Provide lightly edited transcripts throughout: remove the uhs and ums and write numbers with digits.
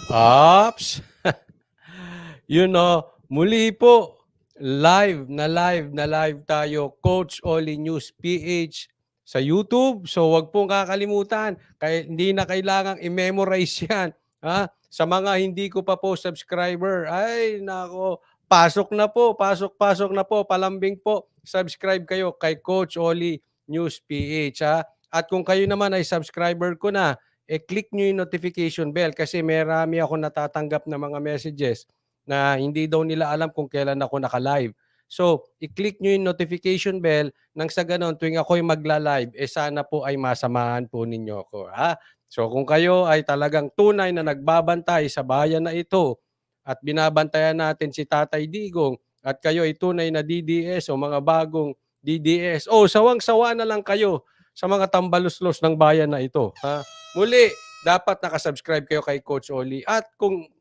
Ops! Muli po, live tayo, Coach Oli News PH sa YouTube. So wag pong kakalimutan, hindi na kailangang i-memorize yan. Ha? Sa mga hindi ko pa po subscriber, ay nako, pasok na po, palambing po. Subscribe kayo kay Coach Oli News PH. Ha? At kung kayo naman ay subscriber ko na, click nyo yung notification bell kasi marami ako natatanggap na mga messages na hindi daw nila alam kung kailan ako naka-live. So, i-click nyo yung notification bell nang sa ganon tuwing ako'y magla-live, sana po ay masamahan po ninyo ako. Ha? So, kung kayo ay talagang tunay na nagbabantay sa bayan na ito at binabantayan natin si Tatay Digong at kayo ay tunay na DDS o mga bagong DDS, sawang-sawa na lang kayo sa mga tambaluslos ng bayan na ito. Ha? Muli, dapat nakasubscribe kayo kay Coach Oli. At kung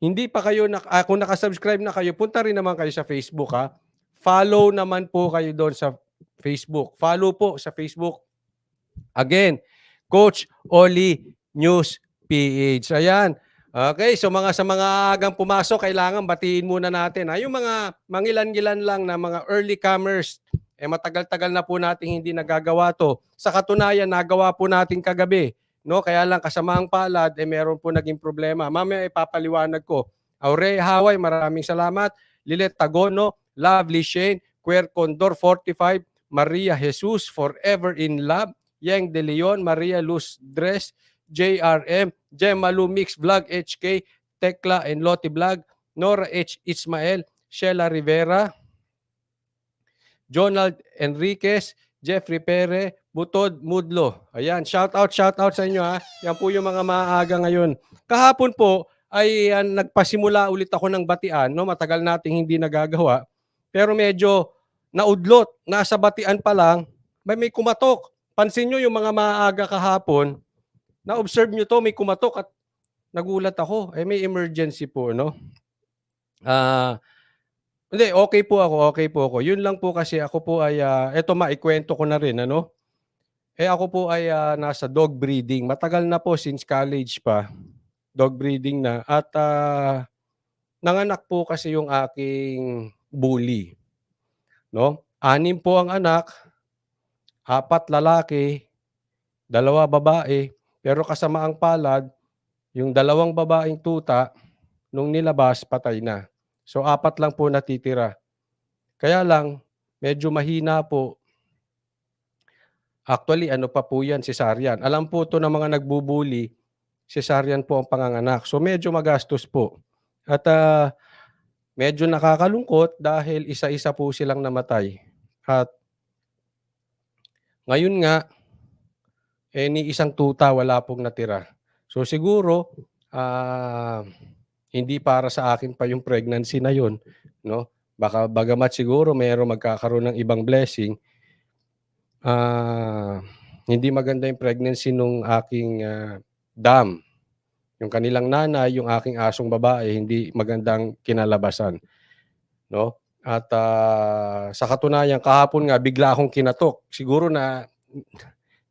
hindi pa kayo, kung nakasubscribe na kayo, punta rin naman kayo sa Facebook, ha. Follow naman po kayo doon sa Facebook. Follow po sa Facebook. Again, Coach Oli News PH. Ayan. Okay, so sa mga agang pumasok, kailangan batiin muna natin. Yung mga mangilan-gilan lang na mga early comers, matagal-tagal na po nating hindi nagagawa to. Sa katunayan, nagawa po natin kagabi. No? Kaya lang kasamaang palad, meron po naging problema. Mamaya ipapaliwanag ko. Aurea Haway, maraming salamat. Lilet Tagono, Lovely Shane, Quer Condor 45, Maria Jesus, Forever in Love, Yang De Leon, Maria Luz Dres, JRM, Gemma Lumix Vlog HK, Tekla and Loti Vlog, Nora H. Ismael, Sheila Rivera, Jonald Enriquez, Jeffrey Pere, Butod Mudlo. Ayan, shout out sa inyo, ha. Yan po yung mga maaga ngayon. Kahapon po ay nagpasimula ulit ako ng batian, no? Matagal nating hindi nagagawa. Pero medyo naudlot, nasa batian pa lang, may kumatok. Pansin nyo yung mga maaga kahapon, na-observe nyo to, may kumatok at nagulat ako. May emergency po, no? Hindi, okay po ako. Yun lang po kasi ako po ay, eto maikwento ko na rin, ano? Ako po ay nasa dog breeding. Matagal na po, since college pa, dog breeding na. At nanganak po kasi yung aking bully, no? 6 po ang anak, 4 lalaki, 2 babae. Pero kasamaang palad, yung 2 babaeng tuta, nung nilabas, patay na. So 4 lang po natitira. Kaya lang, medyo mahina po. Actually, ano pa po yan, cesarean. Alam po to ng mga nagbubuli, cesarean po ang panganganak. So medyo magastos po. At medyo nakakalungkot dahil isa-isa po silang namatay. At ngayon nga, ni isang tuta wala pong natira. So siguro, hindi para sa akin pa yung pregnancy na yun, no? Baka bagamat siguro mayroong magkakaroon ng ibang blessing, hindi maganda yung pregnancy nung aking dam. Yung kanilang nanay, yung aking asong babae, hindi magandang kinalabasan, no? At sa katunayan, kahapon nga bigla akong kinatok. Siguro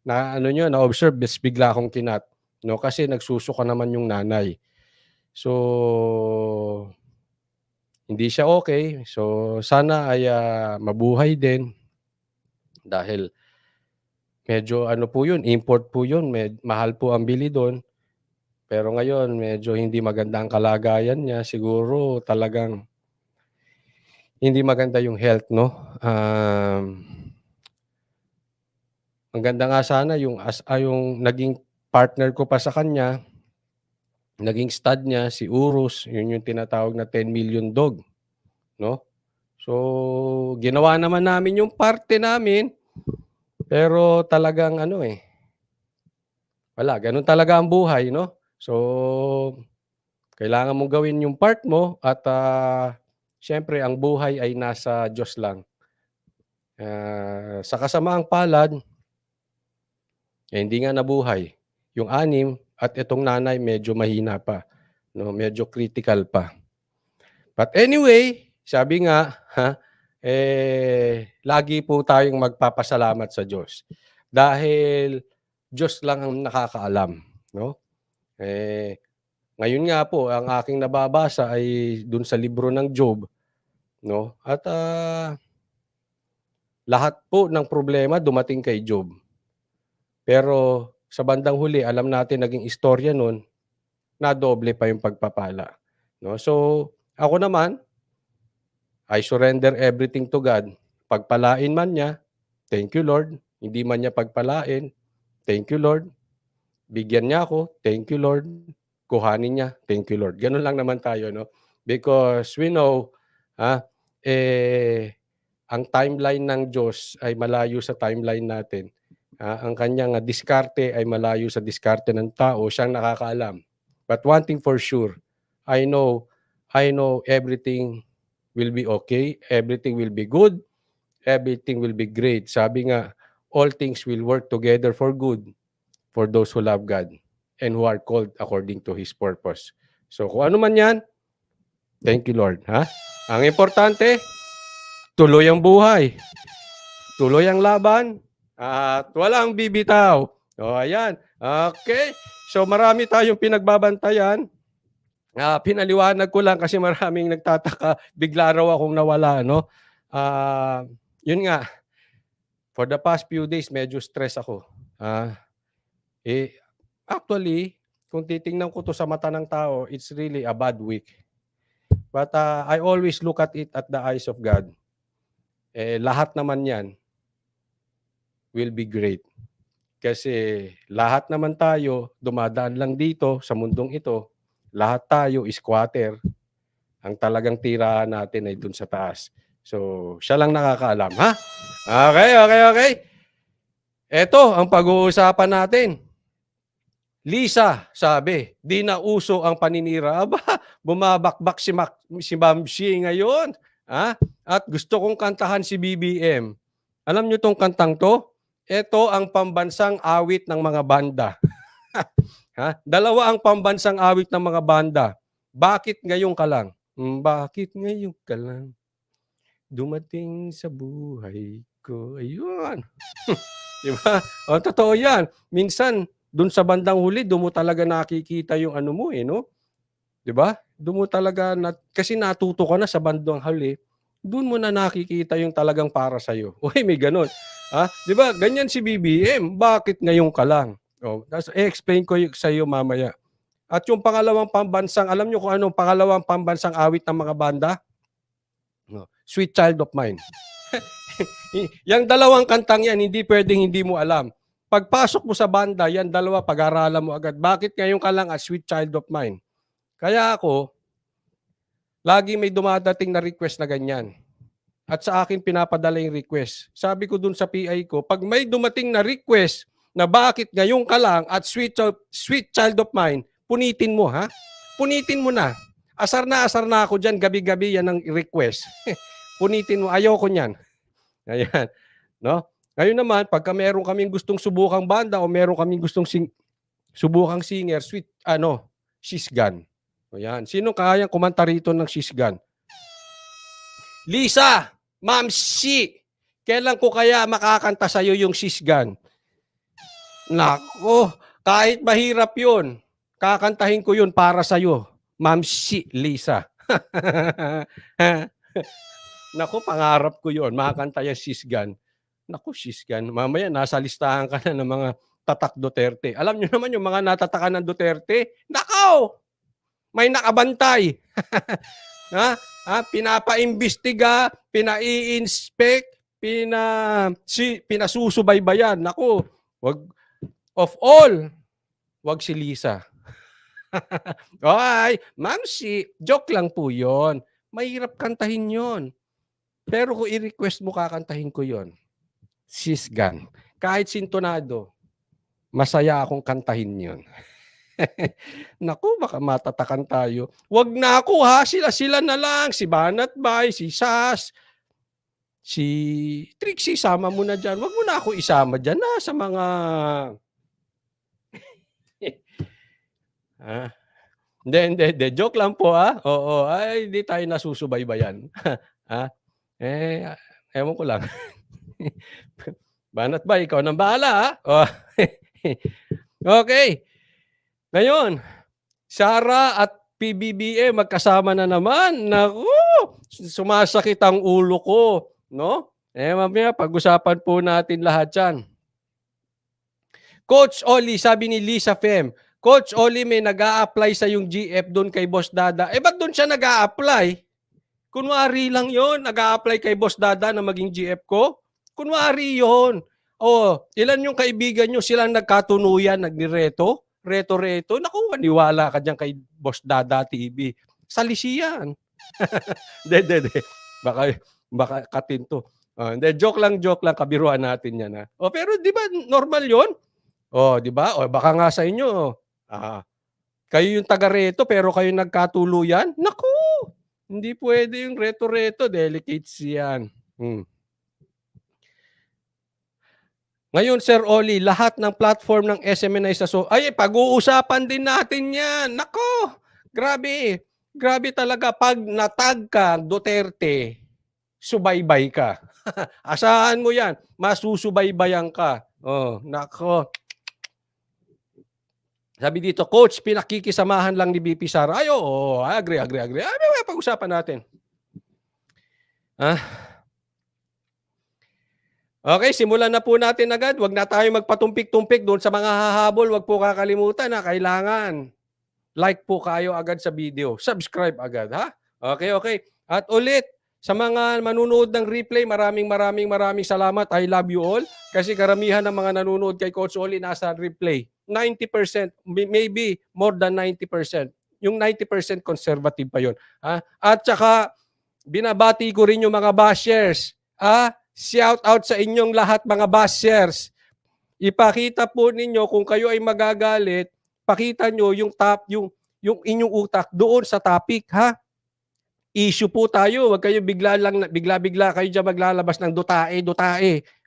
na-observe, bigla akong kinat, no? Kasi nagsusuka naman yung nanay. So hindi siya okay. So sana ay mabuhay din dahil medyo ano po yun, import po yun, mahal po ang bili doon. Pero ngayon medyo hindi maganda ang kalagayan niya, siguro talagang hindi maganda yung health, no? Ang ganda nga sana yung yung naging partner ko pa sa kanya, naging stud niya si Urus, yun yung tinatawag na 10 million dog, no? So ginawa naman namin yung parte namin, pero talagang wala, ganun talaga ang buhay, no? So kailangan mong gawin yung part mo at siyempre ang buhay ay nasa Diyos lang. Sa kasamaang palad, hindi nga nabuhay yung 6 at itong nanay medyo mahina pa, no? Medyo critical pa. But anyway, sabi nga, lagi po tayong magpapasalamat sa Diyos dahil Diyos lang ang nakakaalam, no? Ngayon nga po, ang aking nababasa ay dun sa libro ng Job, 'no? At, lahat po ng problema dumating kay Job. Pero sa bandang huli alam natin naging istorya nun, nadoble pa yung pagpapala, 'no? So, ako naman, I surrender everything to God. Pagpalain man niya, thank you Lord. Hindi man niya pagpalain, thank you Lord. Bigyan niya ako, thank you Lord. Kuhanin niya, thank you Lord. Gano'n lang naman tayo, 'no? Because we know, ah, ang timeline ng Diyos ay malayo sa timeline natin. Ang kanyang diskarte ay malayo sa diskarte ng tao, siyang nakakaalam. But one thing for sure, I know I know everything will be okay, everything will be good, everything will be great. Sabi nga, all things will work together for good for those who love God and who are called according to His purpose. So kung ano man yan, thank you Lord. Ang importante, tuloy ang buhay, tuloy ang laban, at walang bibitaw. O ayan, okay. So marami tayong pinagbabantayan. Pinaliwanag ko lang kasi maraming nagtataka, bigla raw akong nawala, no? Yun nga, for the past few days medyo stress ako. Actually, kung titingnan ko 'to sa mata ng tao, it's really a bad week. But, I always look at it at the eyes of God. Lahat naman 'yan will be great. Kasi lahat naman tayo dumadaan lang dito sa mundong ito, lahat tayo squatter. Ang talagang tirahan natin ay dun sa taas. So, siya lang nakakaalam, ha? Okay, okay, okay. Eto ang pag-uusapan natin. Lisa, sabi, di na uso ang paninira. Aba, bumabakbak si Ma'am Shi ngayon. At gusto kong kantahan si BBM. Alam niyo tong kantang to? Ito ang pambansang awit ng mga banda. Dalawa ang pambansang awit ng mga banda. Bakit ngayon ka lang? Bakit ngayon ka lang? Dumating sa buhay ko. Ayun. Di ba? O, totoo yan. Minsan, dun sa bandang huli, doon mo talaga nakikita yung ano mo, no? 'Di ba? Doon mo talaga kasi natuto ka na sa bandang huli, doon mo na nakikita yung talagang para sa iyo. Uy, may gano'n. 'Di ba? Ganyan si BBM, bakit ngayon ka lang? Tapos explain ko sa iyo mamaya. At yung pangalawang pambansang, alam niyo kung anong pangalawang pambansang awit ng mga banda? Sweet Child of Mine. Yang dalawang kantang yan, hindi pwedeng hindi mo alam. Pagpasok mo sa banda, yan dalawa, pag-aralan mo agad. Bakit ngayon ka lang at Sweet Child of Mine? Kaya ako, lagi may dumadating na request na ganyan. At sa akin pinapadala yung request. Sabi ko dun sa PI ko, pag may dumating na request na bakit ngayon ka lang at Sweet Child of Mine, punitin mo, ha? Punitin mo na. Asar na ako dyan, gabi-gabi yan ang request. Punitin mo, ayoko niyan. Ayan, no? Ngayon naman, pagka meron kaming gustong subukang banda o meron kaming gustong subukang singer, Shisgan. Ayan. Sino kayang kumanta rito ng Shisgan? Lisa, Ma'am Shi, kailan ko kaya makakanta sa'yo yung Shisgan? Nako, kahit mahirap yun, kakantahin ko yun para sa'yo. Ma'am Shi, Lisa. Naku, pangarap ko yun, makakanta yung Shisgan. Naku, Shisgan, mamaya nasa listahan ka na ng mga tatak Duterte. Alam niyo naman yung mga natatakan ng Duterte, nakaw! May nakabantay. Pinapaimbestiga, pinai-inspect, pinasusubaybayan. Naku, of all, wag si Lisa. Ay, Ma'am Shi, joke lang po yon. Mahirap kantahin yon. Pero kung i-request mo, kakantahin ko yon. Shisgan. Kahit sintonado, masaya akong kantahin yon. Naku, baka matatakan tayo. Wag na ako, ha? Sila na lang. Si Banat Bay, si Sas, si Trixie, sama mo na dyan. Wag mo na ako isama dyan, sa mga... Hindi. Joke lang po, Oo, ay, hindi tayo nasusubaybayan. Ewan ko lang. Banat Bay, ikaw nang bahala, Okay. Ngayon, Sara at PBBM magkasama na naman. Naku, sumasakit ang ulo ko, no? Mamaya pag-usapan po natin lahat 'yan. Coach Oli, sabi ni Lisa Fem, Coach Oli, may nag-a-apply sa yung GF doon kay Boss Dada. Ba't doon siya nag-a-apply? Kunwari lang yon, nag-a-apply kay Boss Dada na maging GF ko. Kunwari yon. Ilan yung kaibigan nyo silang nagkatunuyan, nagnireto? Reto-reto. Naku, maniwala ka dyan kay Boss Dada TV. Salisi yan. De. Baka katinto. Joke lang, kabiruan natin yan. Ha? Pero di ba normal yon? Di ba? Baka nga sa inyo, kayo yung taga-reto pero kayo nagkatuluyan? Naku! Hindi pwede yung reto-reto, delicates yan. Ngayon, Sir Oli, lahat ng platform ng SMNI sa pag-uusapan din natin yan. Nako, grabe. Grabe talaga. Pag natag ka, Duterte, subaybay ka. Asahan mo yan. Masusubaybayan ka. Nako. Sabi dito, Coach, pinakikisamahan lang ni BP Sara. Agree. Pag-usapan natin. Okay, simulan na po natin agad. Huwag na tayo magpatumpik-tumpik doon sa mga hahabol. Huwag po kakalimutan na kailangan like po kayo agad sa video. Subscribe agad, ha? Okay. At ulit, sa mga manunood ng replay, maraming salamat. I love you all. Kasi karamihan ng mga nanonood kay Coach Oli nasa replay. 90%, maybe more than 90%. Yung 90% conservative pa yun. Ha? At saka, binabati ko rin yung mga bashers. Shout out sa inyong lahat mga bashers. Ipakita po ninyo kung kayo ay magagalit, pakita nyo yung inyong utak doon sa topic, ha? Issue po tayo, wag kayo bigla kayo diyan maglalabas ng dutae,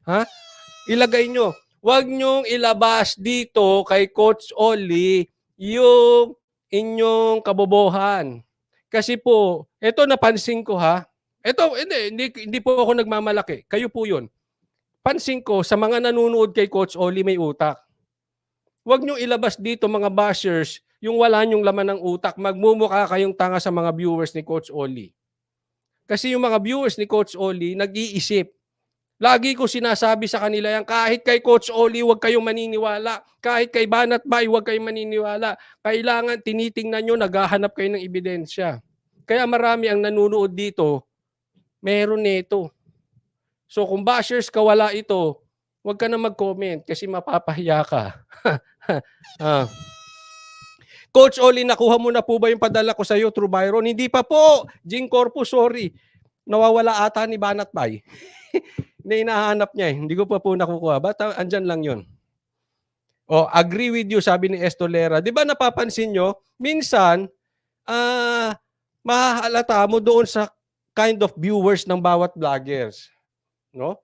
ha? Ilagay nyo. Wag nyong ilabas dito kay Coach Oli yung inyong kabobohan. Kasi po, ito napansin ko, ha? Ito, hindi po ako nagmamalaki. Kayo po yun. Pansin ko, sa mga nanonood kay Coach Oli may utak. Huwag nyo ilabas dito mga bashers, yung wala nyong laman ng utak, magmumukha kayong tanga sa mga viewers ni Coach Oli. Kasi yung mga viewers ni Coach Oli, nag-iisip. Lagi ko sinasabi sa kanila yan, kahit kay Coach Oli, huwag kayong maniniwala. Kahit kay Banat Bay, huwag kayong maniniwala. Kailangan tinitingnan nyo, naghahanap kayo ng ebidensya. Kaya marami ang nanonood dito, meron nito. So kung bashers ka wala ito, huwag ka na mag-comment kasi mapapahiya ka. Coach Oli, nakuha mo na po ba yung padala ko sa iyo through Byron? Hindi pa po. Jing Corpus, sorry. Nawawala ata ni Banat Bay. Hinahanap niya eh. Hindi ko pa po nakukuha. Ba't andyan lang yun? Agree with you, sabi ni Estolera. Di ba napapansin nyo? Minsan, mahahalata mo doon sa kind of viewers ng bawat vloggers. No?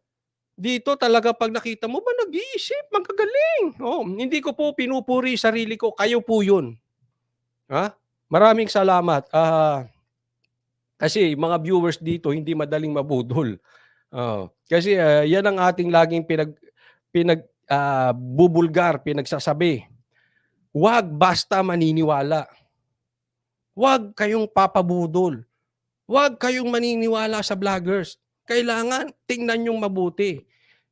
Dito talaga pag nakita mo ba nag-iisip, magagaling. Hindi ko po pinupuri sarili ko, kayo po 'yun. Maraming salamat. Kasi mga viewers dito hindi madaling mabudol. Kasi yan ang ating laging bubulgar, pinagsasabi. Huwag basta maniniwala. Huwag kayong papabudol. Huwag kayong maniniwala sa vloggers. Kailangan tingnan yung mabuti.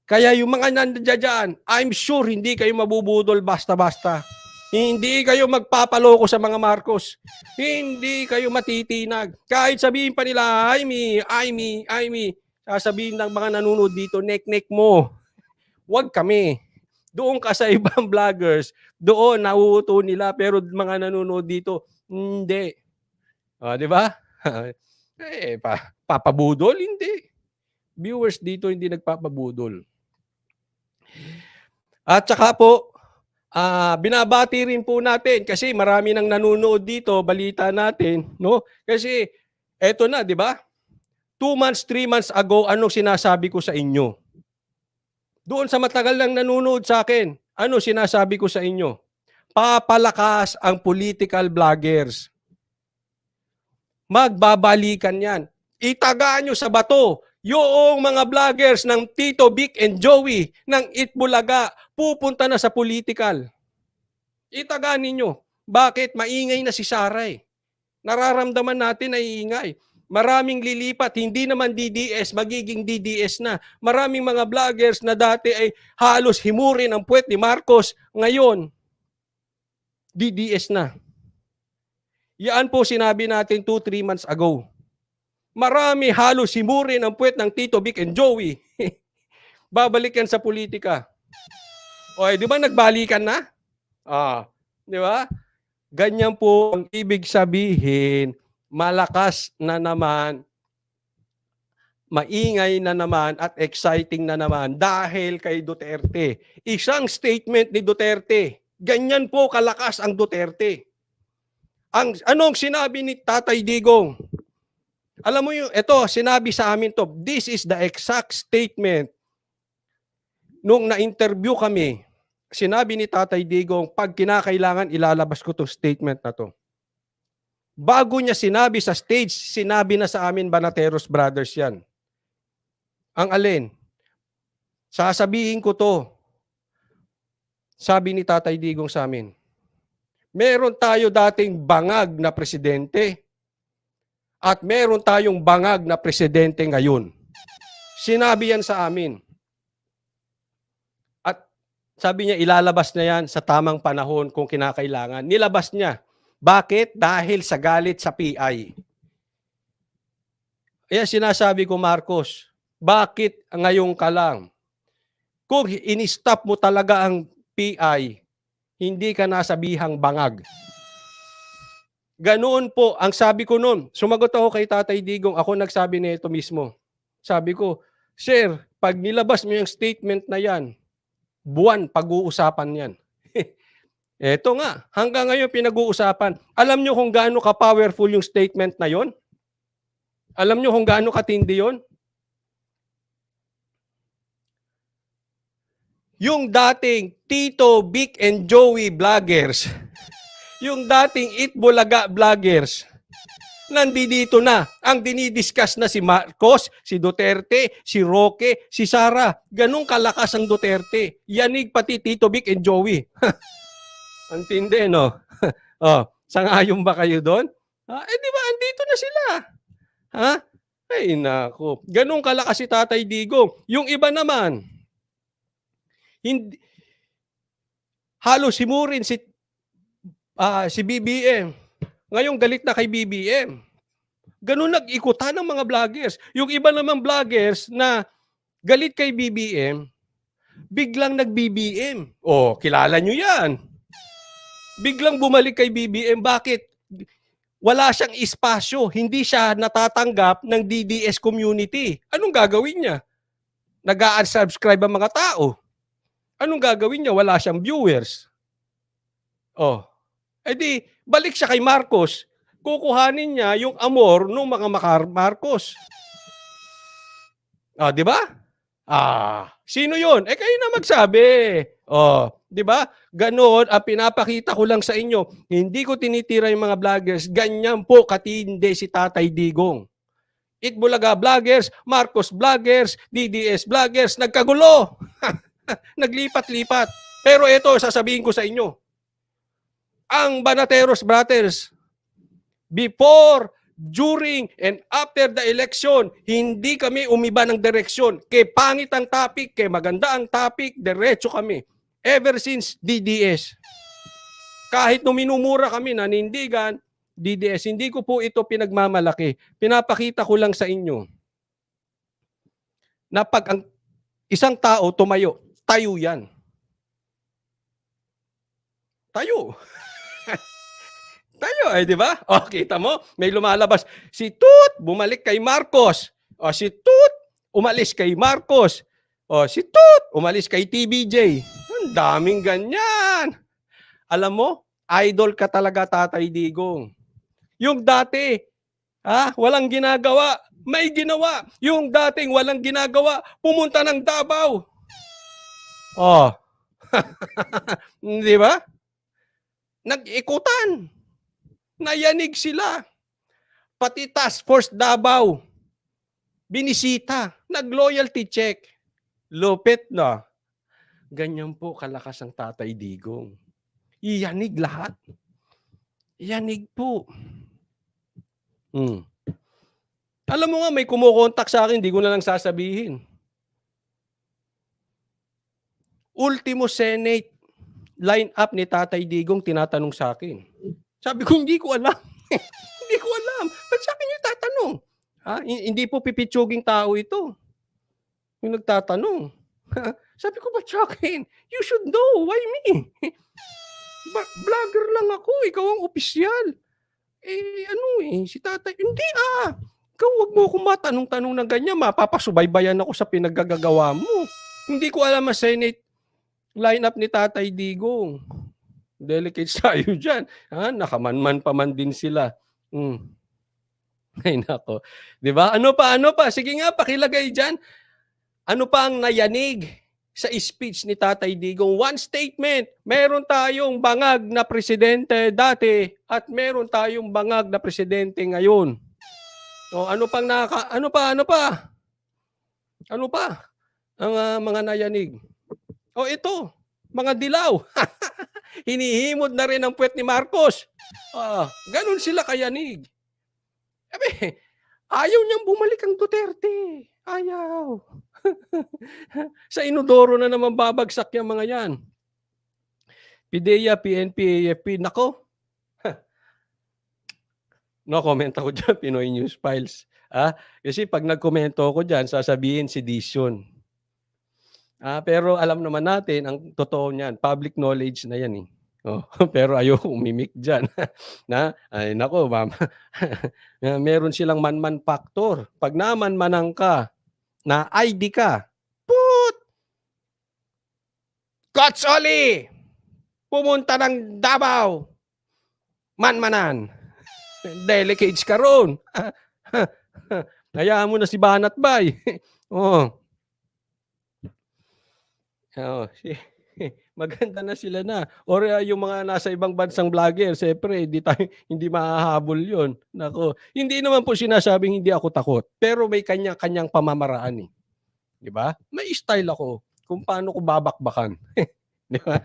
Kaya yung mga nandiyan, I'm sure hindi kayo mabubudol basta-basta. Hindi kayo magpapaloko sa mga Marcos. Hindi kayo matitinag. Kahit sabihin pa nila, I me, sasabihin ng mga nanonood dito, nek mo. Huwag kami. Doon ka sa ibang vloggers, doon nauuto nila, pero mga nanonood dito, hindi. Di ba? Papabudol? Hindi. Viewers dito hindi nagpapabudol. At saka po, binabati rin po natin kasi marami nang nanonood dito, balita natin, no? Kasi eto na, di ba? 2 months, 3 months ago, anong sinasabi ko sa inyo? Doon sa matagal nang nanonood sa akin, ano sinasabi ko sa inyo? Papalakas ang political vloggers. Magbabalikan yan. Itagaan nyo sa bato yung mga vloggers ng Tito Vic and Joey ng Itbulaga pupunta na sa political. Itagaan ninyo. Bakit? Maingay na si Sara eh. Nararamdaman natin na iingay. Maraming lilipat, hindi naman DDS, magiging DDS na. Maraming mga vloggers na dati ay halos himurin ang puwet ni Marcos, ngayon, DDS na. Yan po sinabi natin 2-3 months ago. Marami halos himurin ang puwet ng Tito Vic and Joey. Babalik yan sa politika. O, di ba nagbalikan na? Di ba? Ganyan po ang ibig sabihin, malakas na naman, maingay na naman at exciting na naman dahil kay Duterte. Isang statement ni Duterte, ganyan po kalakas ang Duterte. Anong sinabi ni Tatay Digong? Alam mo yung, ito, sinabi sa amin to, this is the exact statement. Nung na-interview kami, sinabi ni Tatay Digong, pag kinakailangan, ilalabas ko itong statement na to. Bago niya sinabi sa stage, sinabi na sa amin Banateros Brothers yan. Ang alin? Sasabihin ko to. Sabi ni Tatay Digong sa amin, meron tayo dating bangag na presidente at meron tayong bangag na presidente ngayon. Sinabi yan sa amin. Sabi niya, ilalabas na yan sa tamang panahon kung kinakailangan. Nilabas niya. Bakit? Dahil sa galit sa PI. Kaya sinasabi ko, Marcos, bakit ngayon ka lang? Kung in-stop mo talaga ang PI, hindi ka nasabihang bangag. Ganoon po, ang sabi ko noon, sumagot ako kay Tatay Digong, ako nagsabi nito mismo. Sabi ko, Sir, pag nilabas mo yung statement na yan, buwan pag-uusapan yan. Eto nga, hanggang ngayon pinag-uusapan. Alam nyo kung gaano ka-powerful yung statement na yon? Alam nyo kung gaano katindi yon? Yung dating Tito, Vic, and Joey vloggers, yung dating Itbulaga vloggers, nandito na. Ang dinidiscuss na si Marcos, si Duterte, si Roque, si Sara. Ganong kalakas ang Duterte. Yanig pati Tito Vic and Joey. Ang tindi, no? Sangayon ba kayo doon? Di ba, andito na sila. Ay, nako. Ganong kalakas si Tatay Digong. Yung iba naman, hindi, halos himurin si BBM. Ngayon galit na kay BBM. Ganun nag-ikutan ng mga vloggers. Yung iba namang vloggers na galit kay BBM, biglang nag-BBM. Kilala nyo yan. Biglang bumalik kay BBM. Bakit? Wala siyang espasyo. Hindi siya natatanggap ng DDS community. Anong gagawin niya? Nag-unsubscribe ang mga tao. Anong gagawin niya? Wala siyang viewers. Di, balik siya kay Marcos. Kukuhanin niya yung amor ng mga Marcos. Di ba? Sino yun? Kayo na magsabi. Di ba? Ganon, pinapakita ko lang sa inyo. Hindi ko tinitira yung mga vloggers. Ganyan po katindi si Tatay Digong. Itbulaga vloggers, Marcos vloggers, DDS vloggers, nagkagulo. Naglipat-lipat. Pero ito, sasabihin ko sa inyo. Ang Banateros Brothers, before, during, and after the election, hindi kami umiba ng direksyon. Kay pangit ang topic, kay maganda ang topic, diretso kami. Ever since DDS. Kahit nung minumura kami, nanindigan, DDS, hindi ko po ito pinagmamalaki. Pinapakita ko lang sa inyo na pag ang isang tao tumayo, tayo yan. Tayo. Tayo, di ba? Kita mo? May lumalabas. Si Tut, bumalik kay Marcos. Si Tut, umalis kay Marcos. Si Tut, umalis kay TBJ. Ang daming ganyan. Alam mo, idol ka talaga, Tatay Digong. Yung dati, walang ginagawa, may ginawa. Yung dating walang ginagawa, pumunta ng Davao. Di ba? Nag-ikutan. Nayanig sila. Pati Task Force Davao. Binisita. Nag-loyalty check. Lupit na. Ganyan po kalakas ang Tatay Digong. Iyanig lahat. Yanig po. Alam mo nga may kumo-contact sa'kin, 'di ko na lang sasabihin. Ultimo Senate line-up ni Tatay Digong tinatanong sa'kin. Sabi ko, "Hindi ko alam." Hindi ko alam. Ba't sa'kin niyo itatanong? Hindi po pipitsuging tao ito, yung nagtatanong. Sabi ko, "Ba't sa'kin? You should know, why me? Vlogger lang ako, ikaw ang opisyal." Si tatay, "Hindi ikaw wag mo akong matanong-tanong ng ganyan, mapapasubaybayan ako sa pinaggagawa mo. Hindi ko alam ang Senate lineup ni Tatay Digong. Delegates tayo diyan, nakamanman pa man din sila." Ay nako, 'di ba? Ano pa? Sige nga, pakilagay diyan. Ano pa ang nayanig sa speech ni Tatay Digong? One statement. Meron tayong bangag na presidente dati at meron tayong bangag na presidente ngayon. Ano pa? Ano pa ang mga nayanig? Ito, mga dilaw. Hinihimod na rin ang puwet ni Marcos. Gano'n sila kayanig. Sabi, ayaw niyang bumalik ang Duterte. Ayaw. Sa inodoro na naman babagsak yang mga yan. PIDEA, PNP, AFP, nako. No comment ako diyan, Pinoy News Files. Kasi pag nagkomento ako diyan, sasabihin sedition. Pero alam naman natin ang totoo niyan, public knowledge na yan, eh. Pero ayokong umimik diyan na, ay naku meron silang manman factor. Pag namanmanan ka, na ID ka, Coach Oli, pumunta ng Davao, manmanan. Delegates ka ron. Hayaan mo na si Banat Bay. Maganda na sila na. Or yung mga nasa ibang bansang vlogger, siyempre hindi mahahabol yun. Nako, hindi naman po sinasabing hindi ako takot, pero may kanya-kanyang pamamaraan, eh. 'Di ba? May style ako kung paano ko babakbakan. 'Di ba?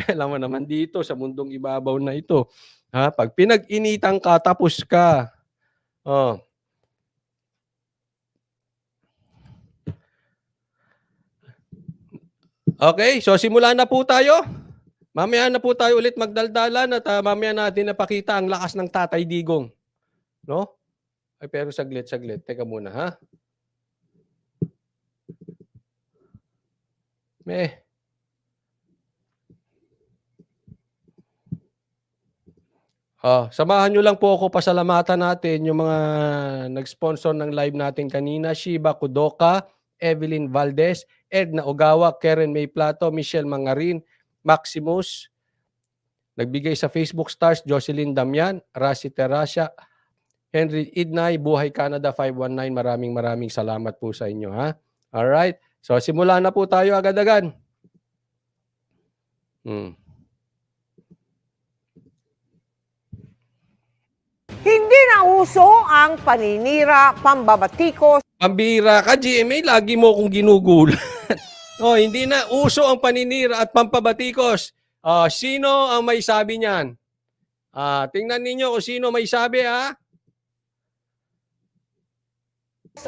Alam mo naman dito sa mundong ibabaw na ito, pag pinag-initan ka tapos ka. Okay, so simulan na po tayo. Mamaya na po tayo ulit magdaldalan at mamaya natin napakita ang lakas ng Tatay Digong. No? Pero saglit. Teka muna, ha? Samahan nyo lang po ako, pasalamatan natin yung mga nag-sponsor ng live natin kanina. Shiba Kudoka, Evelyn Valdez, Edna Ogawa, Karen May Plato, Michelle Mangarin, Maximus. Nagbigay sa Facebook Stars, Jocelyn Damian, Rasi Terasya, Henry Idnay, Buhay Canada 519. Maraming salamat po sa inyo, ha? Alright. So simula na po tayo agad-agad. Hindi na uso ang paninira, pambabatikos. Pambira ka, GMA, lagi mo akong ginugulat. Hindi na uso ang paninira at pampabatikos. Sino ang may sabi niyan? Tingnan ninyo kung sino may sabi, ha?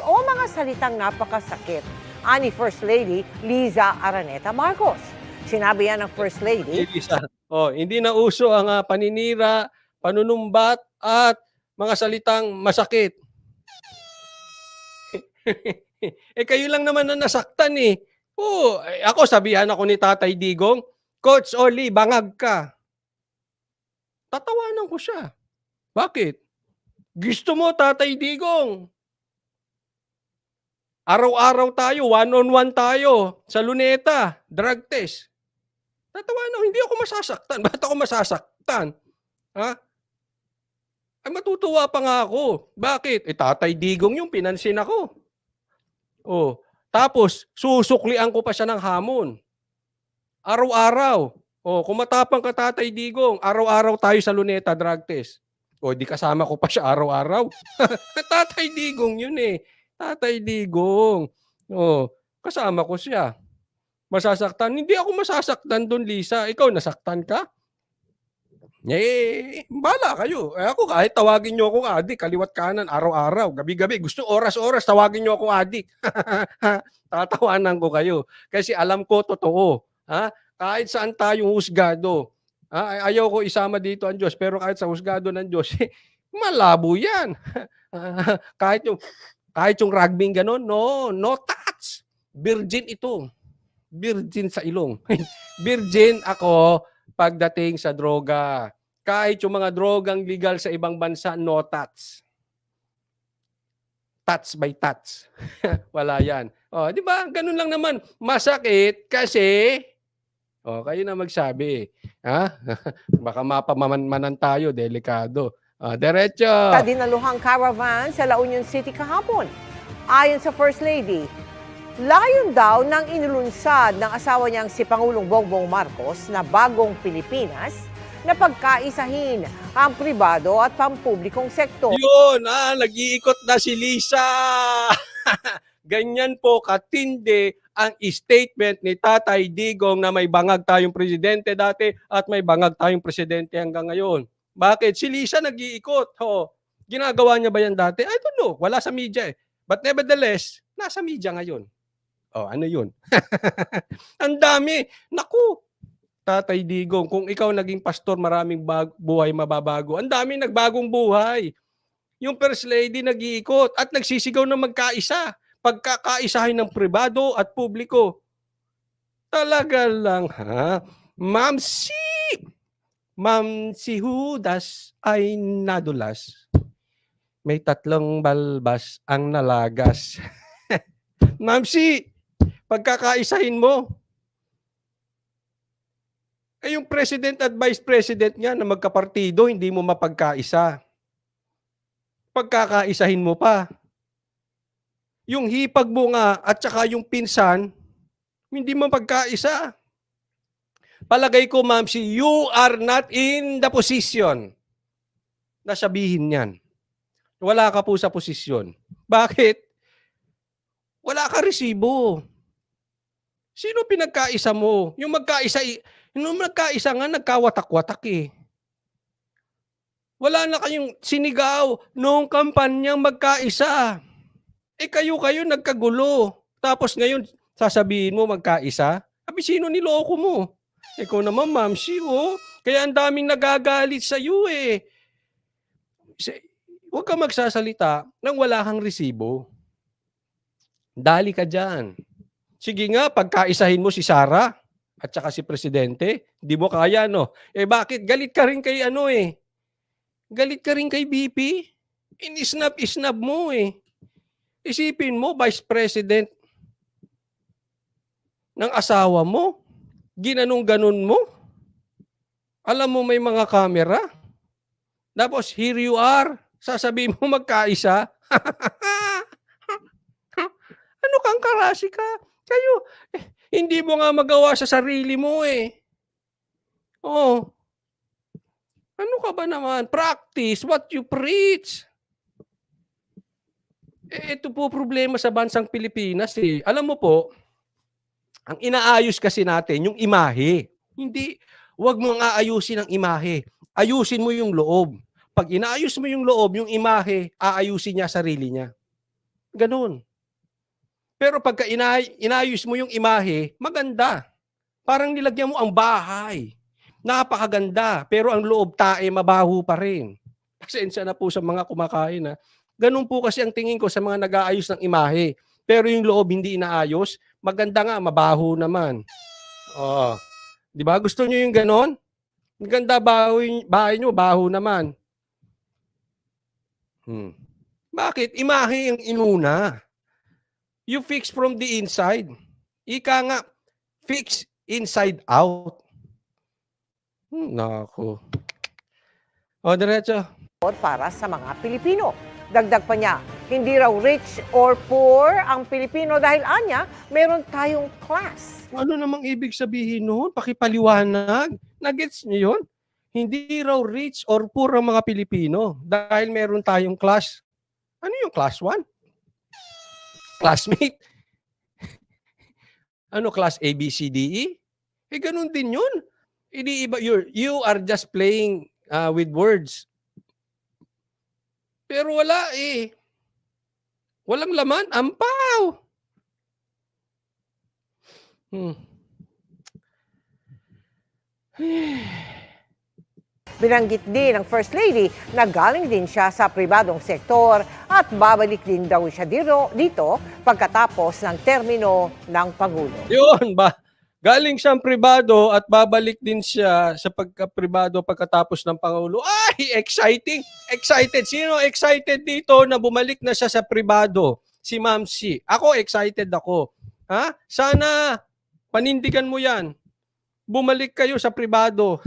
O mga salitang napakasakit. Ani First Lady Liza Araneta Marcos. Sinabi yan ng First Lady. Hindi na uso ang paninira, panunumbat at mga salitang masakit. Kayo lang naman na nasaktan, eh. Ako, sabihan ako ni Tatay Digong, Coach Oli, bangag ka. Tatawanan ko siya. Bakit? Gusto mo, Tatay Digong? Araw-araw tayo, one-on-one tayo sa Luneta, drug test. Tatawanan, hindi ako masasaktan. Ba't ako masasaktan? Matutuwa pa nga ako. Bakit? Tatay Digong yung pinansin ako. Tapos, susuklian ko pa siya ng hamon. Araw-araw. Kung matapang ka, Tatay Digong, araw-araw tayo sa Luneta drug test. Di kasama ko pa siya araw-araw. Tatay Digong yun, eh. Tatay Digong. Kasama ko siya. Masasaktan? Hindi ako masasaktan doon, Lisa. Ikaw, nasaktan ka? Bahala kayo. Ako kahit tawagin niyo akong adik, kaliwat kanan, araw-araw, gabi-gabi, gusto oras-oras, tawagin niyo akong adik. Tatawanan ko kayo. Kasi alam ko totoo. Kahit saan tayong husgado. Ayaw ko isama dito ang Diyos, pero kahit sa husgado ng Diyos, malabo yan. kahit yung rugby gano'n, no touch. Virgin ito. Virgin sa ilong. Virgin ako pagdating sa droga. Kahit yung mga drogang legal sa ibang bansa, no touch. Touch by touch. Wala yan. Di ba? Ganun lang naman. Masakit kasi, kayo na magsabi. Baka mapamamanan tayo, delikado. Diretso. Kadinaluhang caravan sa La Union City kahapon. Ayon sa First Lady, layon daw ng inulunsad ng asawa niyang si Pangulong Bongbong Marcos na bagong Pilipinas na pagkaisahin ang pribado at pampublikong sektor. Yun, nag-iikot na si Lisa. Ganyan po katindi ang statement ni Tatay Digong na may bangag tayong presidente dati at may bangag tayong presidente hanggang ngayon. Bakit? Si Lisa nag-iikot. Ginagawa niya ba yan dati? I don't know. Wala sa media eh. But nevertheless, nasa media ngayon. Ano yun? Ang dami. Naku, Tatay Digong, kung ikaw naging pastor, maraming buhay mababago. Ang dami nagbagong buhay. Yung First Lady nag-iikot at nagsisigaw na magkaisa. Pagkakaisahin ng pribado at publiko. Talaga lang, Ma'am si Judas ay nadulas. May 3 balbas ang nalagas. Ma'am pagkakaisahin mo. Yung president at vice president niya na magkapartido, hindi mo mapagkaisa. Pagkakaisahin mo pa. Yung hipag mo nga at saka yung pinsan, hindi mo pagkaisa. Palagay ko, Ma'am you are not in the position na sabihin yan. Wala ka po sa posisyon. Bakit? Wala ka resibo. Sino pinagkaisa mo? Yung magkaisa nga, nagkawatak-watak eh. Wala na kayong sinigaw noong kampanyang magkaisa. Kayo nagkagulo. Tapos ngayon, sasabihin mo magkaisa? Sino niloko mo? Ikaw naman, Ma'am kaya ang daming nagagalit sa iyo eh. Huwag ka magsasalita nang wala kang resibo. Dali ka dyan. Sige nga, pagkaisahin mo si Sara at saka si Presidente, di mo kaya, no? Bakit? Galit ka rin kay Galit ka rin kay BP? Inisnab mo eh. Isipin mo, Vice President ng asawa mo, ginanong-ganon mo. Alam mo may mga camera. Tapos here you are, sasabihin mo magkaisa. Ano kang karasi ka? Kayo, hindi mo nga magawa sa sarili mo eh. Ano ka ba naman? Practice what you preach. Ito po problema sa bansang Pilipinas eh. Alam mo po, ang inaayos kasi natin, yung imahe. Huwag mo nga ayusin ang imahe. Ayusin mo yung loob. Pag inaayos mo yung loob, yung imahe, aayusin niya sarili niya. Ganon. Pero pagka inayos mo yung imahe, maganda. Parang nilagyan mo ang bahay. Napakaganda. Pero ang loob mabaho pa rin. Pasensya na po sa mga kumakain. Ganun po kasi ang tingin ko sa mga nag-aayos ng imahe. Pero yung loob hindi inaayos, maganda nga, mabaho naman. Di ba? Gusto nyo yung ganon? Maganda bahay nyo, baho naman. Bakit? Imahe yung inuna. You fix from the inside. Ika nga, fix inside out. Nako. Diretso. Para sa mga Pilipino. Dagdag pa niya, hindi raw rich or poor ang Pilipino dahil anya, meron tayong class. Ano namang ibig sabihin noon? Pakipaliwanag. Nagets niyo yun? Hindi raw rich or poor ang mga Pilipino dahil meron tayong class. Ano yung class 1? Classmate? Class A, B, C, D, E? Ganun din yun. Iniiba, you are just playing with words. Pero wala eh. Walang laman. Ampaw! Binanggit din ng First Lady na galing din siya sa pribadong sektor at babalik din daw siya dito pagkatapos ng termino ng Pangulo. Yun ba? Galing siyang pribado at babalik din siya sa pagka-pribado pagkatapos ng Pangulo. Ay, exciting! Excited! Sino excited dito na bumalik na siya sa pribado? Si Ma'am C. Ako, excited ako. Ha? Sana panindigan mo yan. Bumalik kayo sa pribado.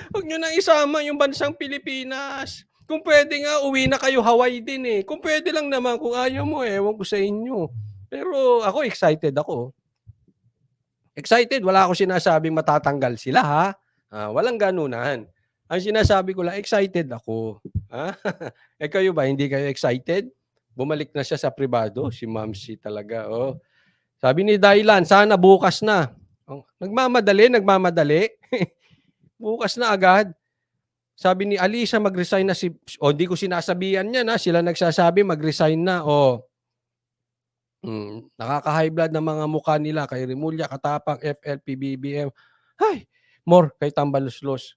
Huwag nyo na isama yung bansang Pilipinas. Kung pwede nga, uwi na kayo Hawaii din eh. Kung pwede lang naman, kung ayaw mo, ewan ko sa inyo. Pero ako, excited ako. Excited, wala ako sinasabing matatanggal sila ha. Walang ganunan. Ang sinasabi ko lang, excited ako. Ha? Eh kayo ba, hindi kayo excited? Bumalik na siya sa pribado, si Ma'am C talaga. Oh. Sabi ni Dailan, sana bukas na. Oh, nagmamadali. Bukas na agad. Sabi ni Alisa, mag-resign na si... O, hindi ko sinasabihan niya na. Sila nagsasabi, mag-resign na. O, nakaka-high blood ng mga mukha nila. Kay Rimulya, Katapang, FLP, BBM. Ay, more kay Tambaluslos.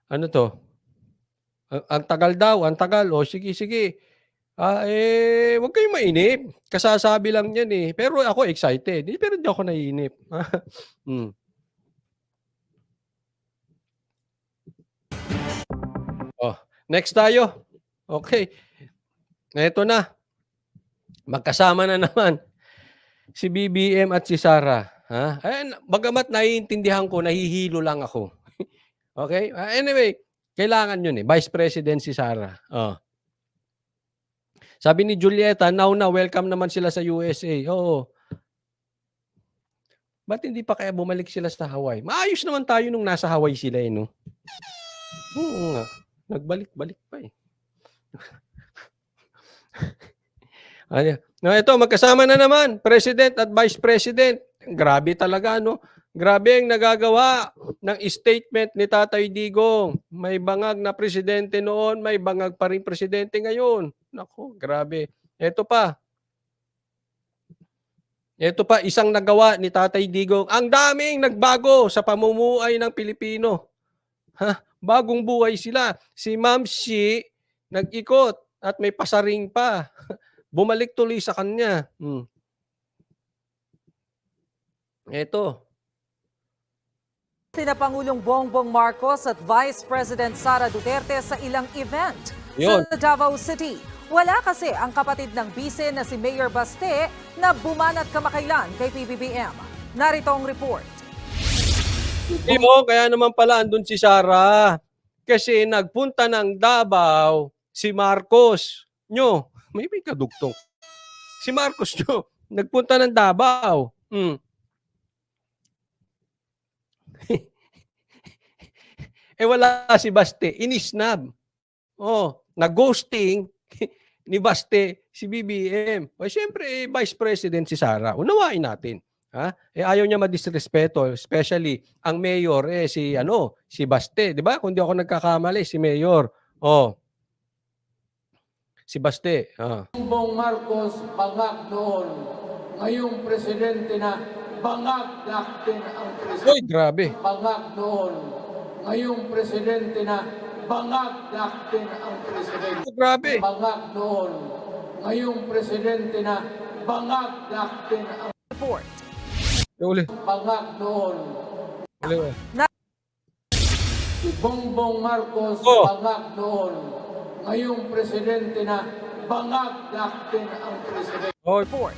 Ano to? Ang tagal daw, ang tagal. O, sige. Huwag kayong mainip. Kasasabi lang yan eh. Pero ako excited. Pero hindi ako naiinip. Oh, next tayo. Okay. Ito na. Magkasama na naman si BBM at si Sara. Ha? Bagamat naiintindihan ko, nahihilo lang ako. Okay? Anyway, kailangan yun eh. Vice President si Sara. Oh. Sabi ni Julieta, now na, welcome naman sila sa USA. Oo. Ba't hindi pa kaya bumalik sila sa Hawaii? Maayos naman tayo nung nasa Hawaii sila eh, no? Oo nga. Nagbalik-balik pa eh. Ito, magkasama na naman, President at Vice President. Grabe talaga, no? Grabe ang nagagawa ng statement ni Tatay Digong. May bangag na presidente noon, may bangag pa rin presidente ngayon. Nako, grabe. Ito pa, isang nagawa ni Tatay Digong. Ang daming nagbago sa pamumuhay ng Pilipino. Bagong buhay sila. Si Ma'am C, nag-ikot at may pasaring pa. Bumalik tuloy sa kanya. Ito. Sina Pangulong Bongbong Marcos at Vice President Sara Duterte sa ilang event Yun. sa Davao City. Wala kasi ang kapatid ng bise na si Mayor Baste na bumanat kamakailan kay PBBM. Narito ang report. Hindi mo, kaya naman pala andun si Sara. Kasi nagpunta ng Davao si Marcos nyo. May kadugtong. Si Marcos nyo, nagpunta ng Davao. Wala si Baste. Inisnab. Nag-ghosting ni Baste si BBM. Siyempre, Vice President si Sara. Unawain natin. Ayaw niya madisrespeto, especially ang mayor si Baste, 'di ba? Kung di ako nagkakamali, si mayor. Si Baste. Bongbong Marcos bangag noon, ngayong presidente na bangag natin ang presidente. Oy, grabe. Bangag noon, ngayong presidente na bangag natin ang presidente. Grabe. Bangag noon, ngayong presidente na bangag natin ang Report. Uli. bangag noon. Uli. Si Bongbong Marcos bangag noon, ngayong presidente na bangag natin ang presidente. Report.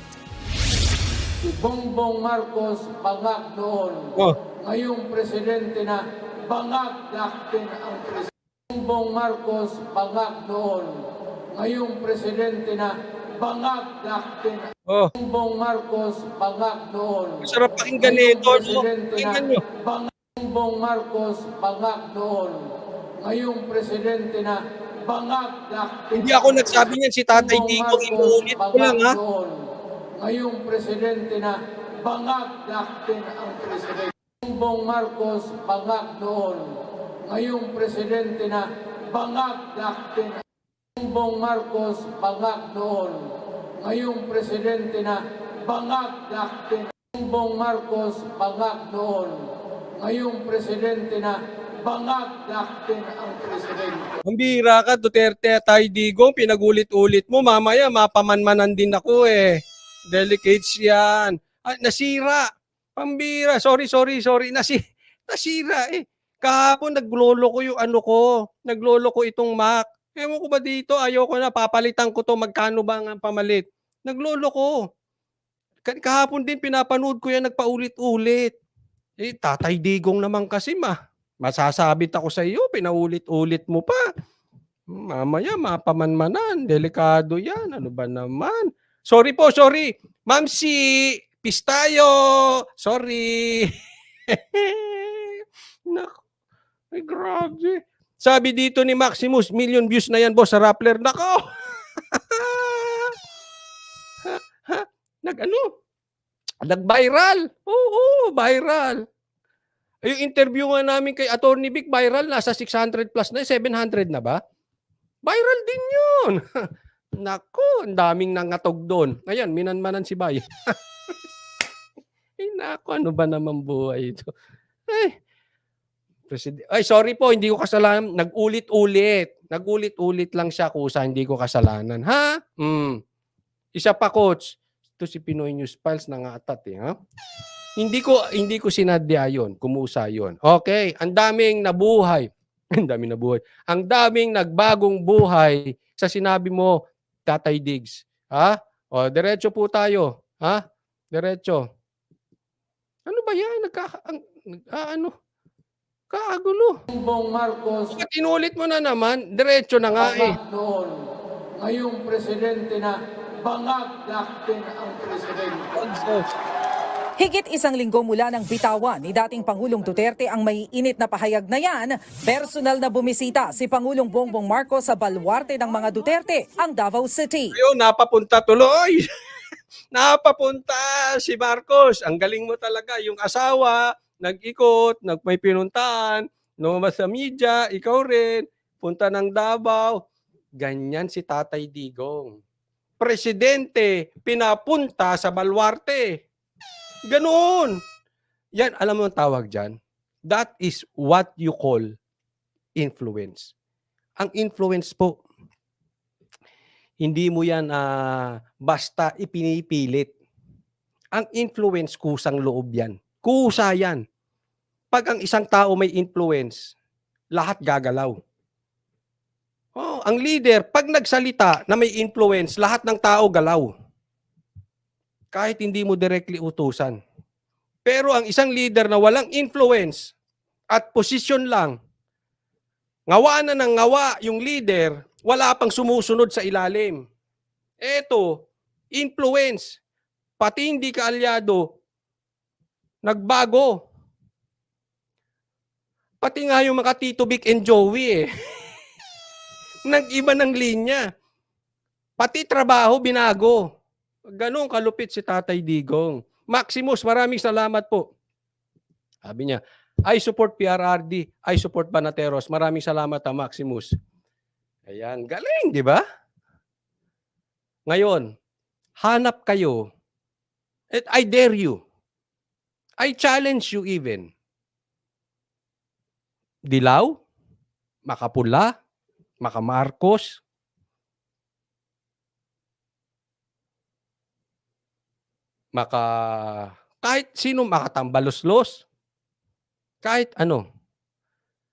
Si Bongbong Marcos bangag noon, ngayong presidente na bangag natin ang presidente. Bongbong Marcos bangag noon, ngayong presidente na bangag natin. Bongbong Marcos bangag noon. Masarap pakinggan nito, no? Pakinggan nyo. Bongbong Marcos bangag noon, ngayong presidente na bangag daktin. Hindi ako nagsabi niyan, si Tatay Digong, inuulit ko lang, ha? Noon, ngayong presidente na bangag daktin ang presidente. Bongbong Marcos, bangag noon. Ngayong presidente na bangag daktin. Bongbong Marcos, bangag noon. Ngayong presidente na bangag daktin. Bongbong Marcos, bangag noon. Ngayong presidente na bangag daktin ang presidente. Ang bira ka, Duterte, Tay Digong, pinagulit-ulit mo. Mamaya, mapamanmanan din ako eh. Delicates yan. Ah, nasira. Pambira. Sorry. Nasira eh. Kahapon, naglolo ko yung ano ko. Naglolo ko itong Mac. Ewan ko ba dito, ayoko na, papalitan ko to. Magkano ba ang pamalit? Naglolo ko. Kahapon din, pinapanood ko yan, nagpaulit-ulit. Eh, Tatay Digong naman kasi masasabit ako sa iyo, pinaulit-ulit mo pa. Mamaya, mapamanmanan. Delikado yan. Ano ba naman? Sorry po. Ma'am si Pistayo. Sorry. Nako. Ay, grabe. Sabi dito ni Maximus, million views na yan, boss, sa Rappler. Nako. Nag-viral. Oo, viral. Yung interview nga namin kay Attorney Vic, viral, nasa 600 plus na, 700 na ba? Viral din yun. Nako, ang daming nangatog doon. Ngayon, minanmanan si Bay. Nako, ano ba naman buhay ito? Ay, sorry po, hindi ko kasalanan. Nag-ulit-ulit lang siya kusa, hindi ko kasalanan. Ha? Isa pa, coach. Ito si Pinoy News Files nangatat eh, ha? Hindi ko sinadya yon, kumusa yon. Okay, ang daming nabuhay. Ang daming nagbagong buhay sa sinabi mo, Tatay Diggs. Ha? O, diretso po tayo. Ha? Diretso. Ano ba yan? Kaagulo. Bongbong Marcos, Bakit inulit mo na naman? Diretso na nga eh. bangag noon. Ngayong presidente na bangag daktin ang presidente. Higit isang linggo mula ng bitawan ni dating Pangulong Duterte ang may init na pahayag na yan, personal na bumisita si Pangulong Bongbong Marcos sa baluarte ng mga Duterte, ang Davao City. Ayun, napapunta tuloy. Napapunta si Marcos. Ang galing mo talaga. Yung asawa, nag-ikot, may pinuntahan, lumabas sa media, ikaw rin, punta ng Davao. Ganyan si Tatay Digong. Presidente, pinapunta sa baluarte. Ganoon. Yan, alam mo ang tawag dyan? That is what you call influence. Ang influence po, hindi mo yan basta ipinipilit. Ang influence, kusang loob yan. Kusa yan. Pag ang isang tao may influence, lahat gagalaw. Oh, ang leader, pag nagsalita na may influence, lahat ng tao galaw. Kahit hindi mo directly utusan. Pero ang isang leader na walang influence at posisyon lang, ngawa na ng ngawa yung leader, wala pang sumusunod sa ilalim. Eto, influence, pati hindi ka alyado, nagbago. Pati nga yung mga Tito Vic and Joey nag-iba ng linya. Pati trabaho binago. Ganun kalupit si Tatay Digong. Maximus, maraming salamat po. Sabi niya, I support PRRD, I support Banateros. Maraming salamat Maximus. Ayan, galing, di ba? Ngayon, hanap kayo. At I dare you. I challenge you even. Dilaw, makapula, makamarcos, kahit sino makatambalos-los, kahit ano.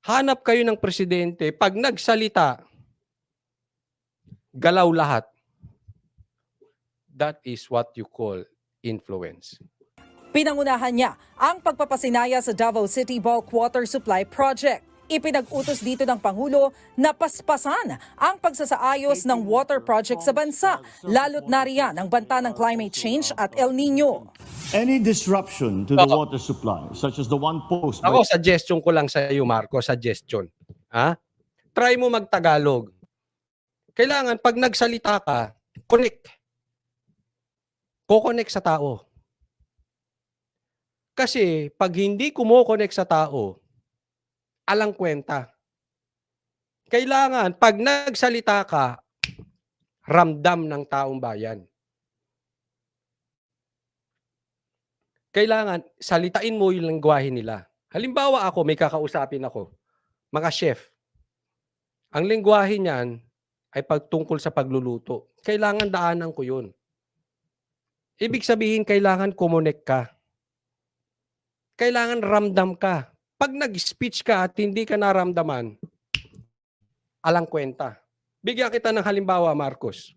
Hanap kayo ng presidente, pag nagsalita, galaw lahat. That is what you call influence. Pinangunahan niya ang pagpapasinaya sa Davao City Bulk Water Supply Project. Ipinag-utos dito ng Pangulo na paspasan ang pagsasaayos ng water project sa bansa, lalo't nariyan ang banta ng climate change at El Nino. Any disruption to the water supply, such as the one posed by Ako, suggestion ko lang sa iyo, Marco, suggestion. Ha? Try mo magtagalog. Kailangan pag nagsalita ka, connect. Ko-connect sa tao. Kasi pag hindi kumo-connect sa tao, alang kwenta. Kailangan pag nagsalita ka, ramdam ng taong bayan. Kailangan salitain mo yung lengguwahe nila. Halimbawa ako, may kakausapin ako, mga chef. Ang lengguwahe niyan ay pagtungkol sa pagluluto. Kailangan daanan ko yun. Ibig sabihin, kailangan kumonek ka. Kailangan ramdam ka. Pag nag-speech ka at hindi ka naramdaman, alang kwenta. Bigyan kita ng halimbawa, Marcos.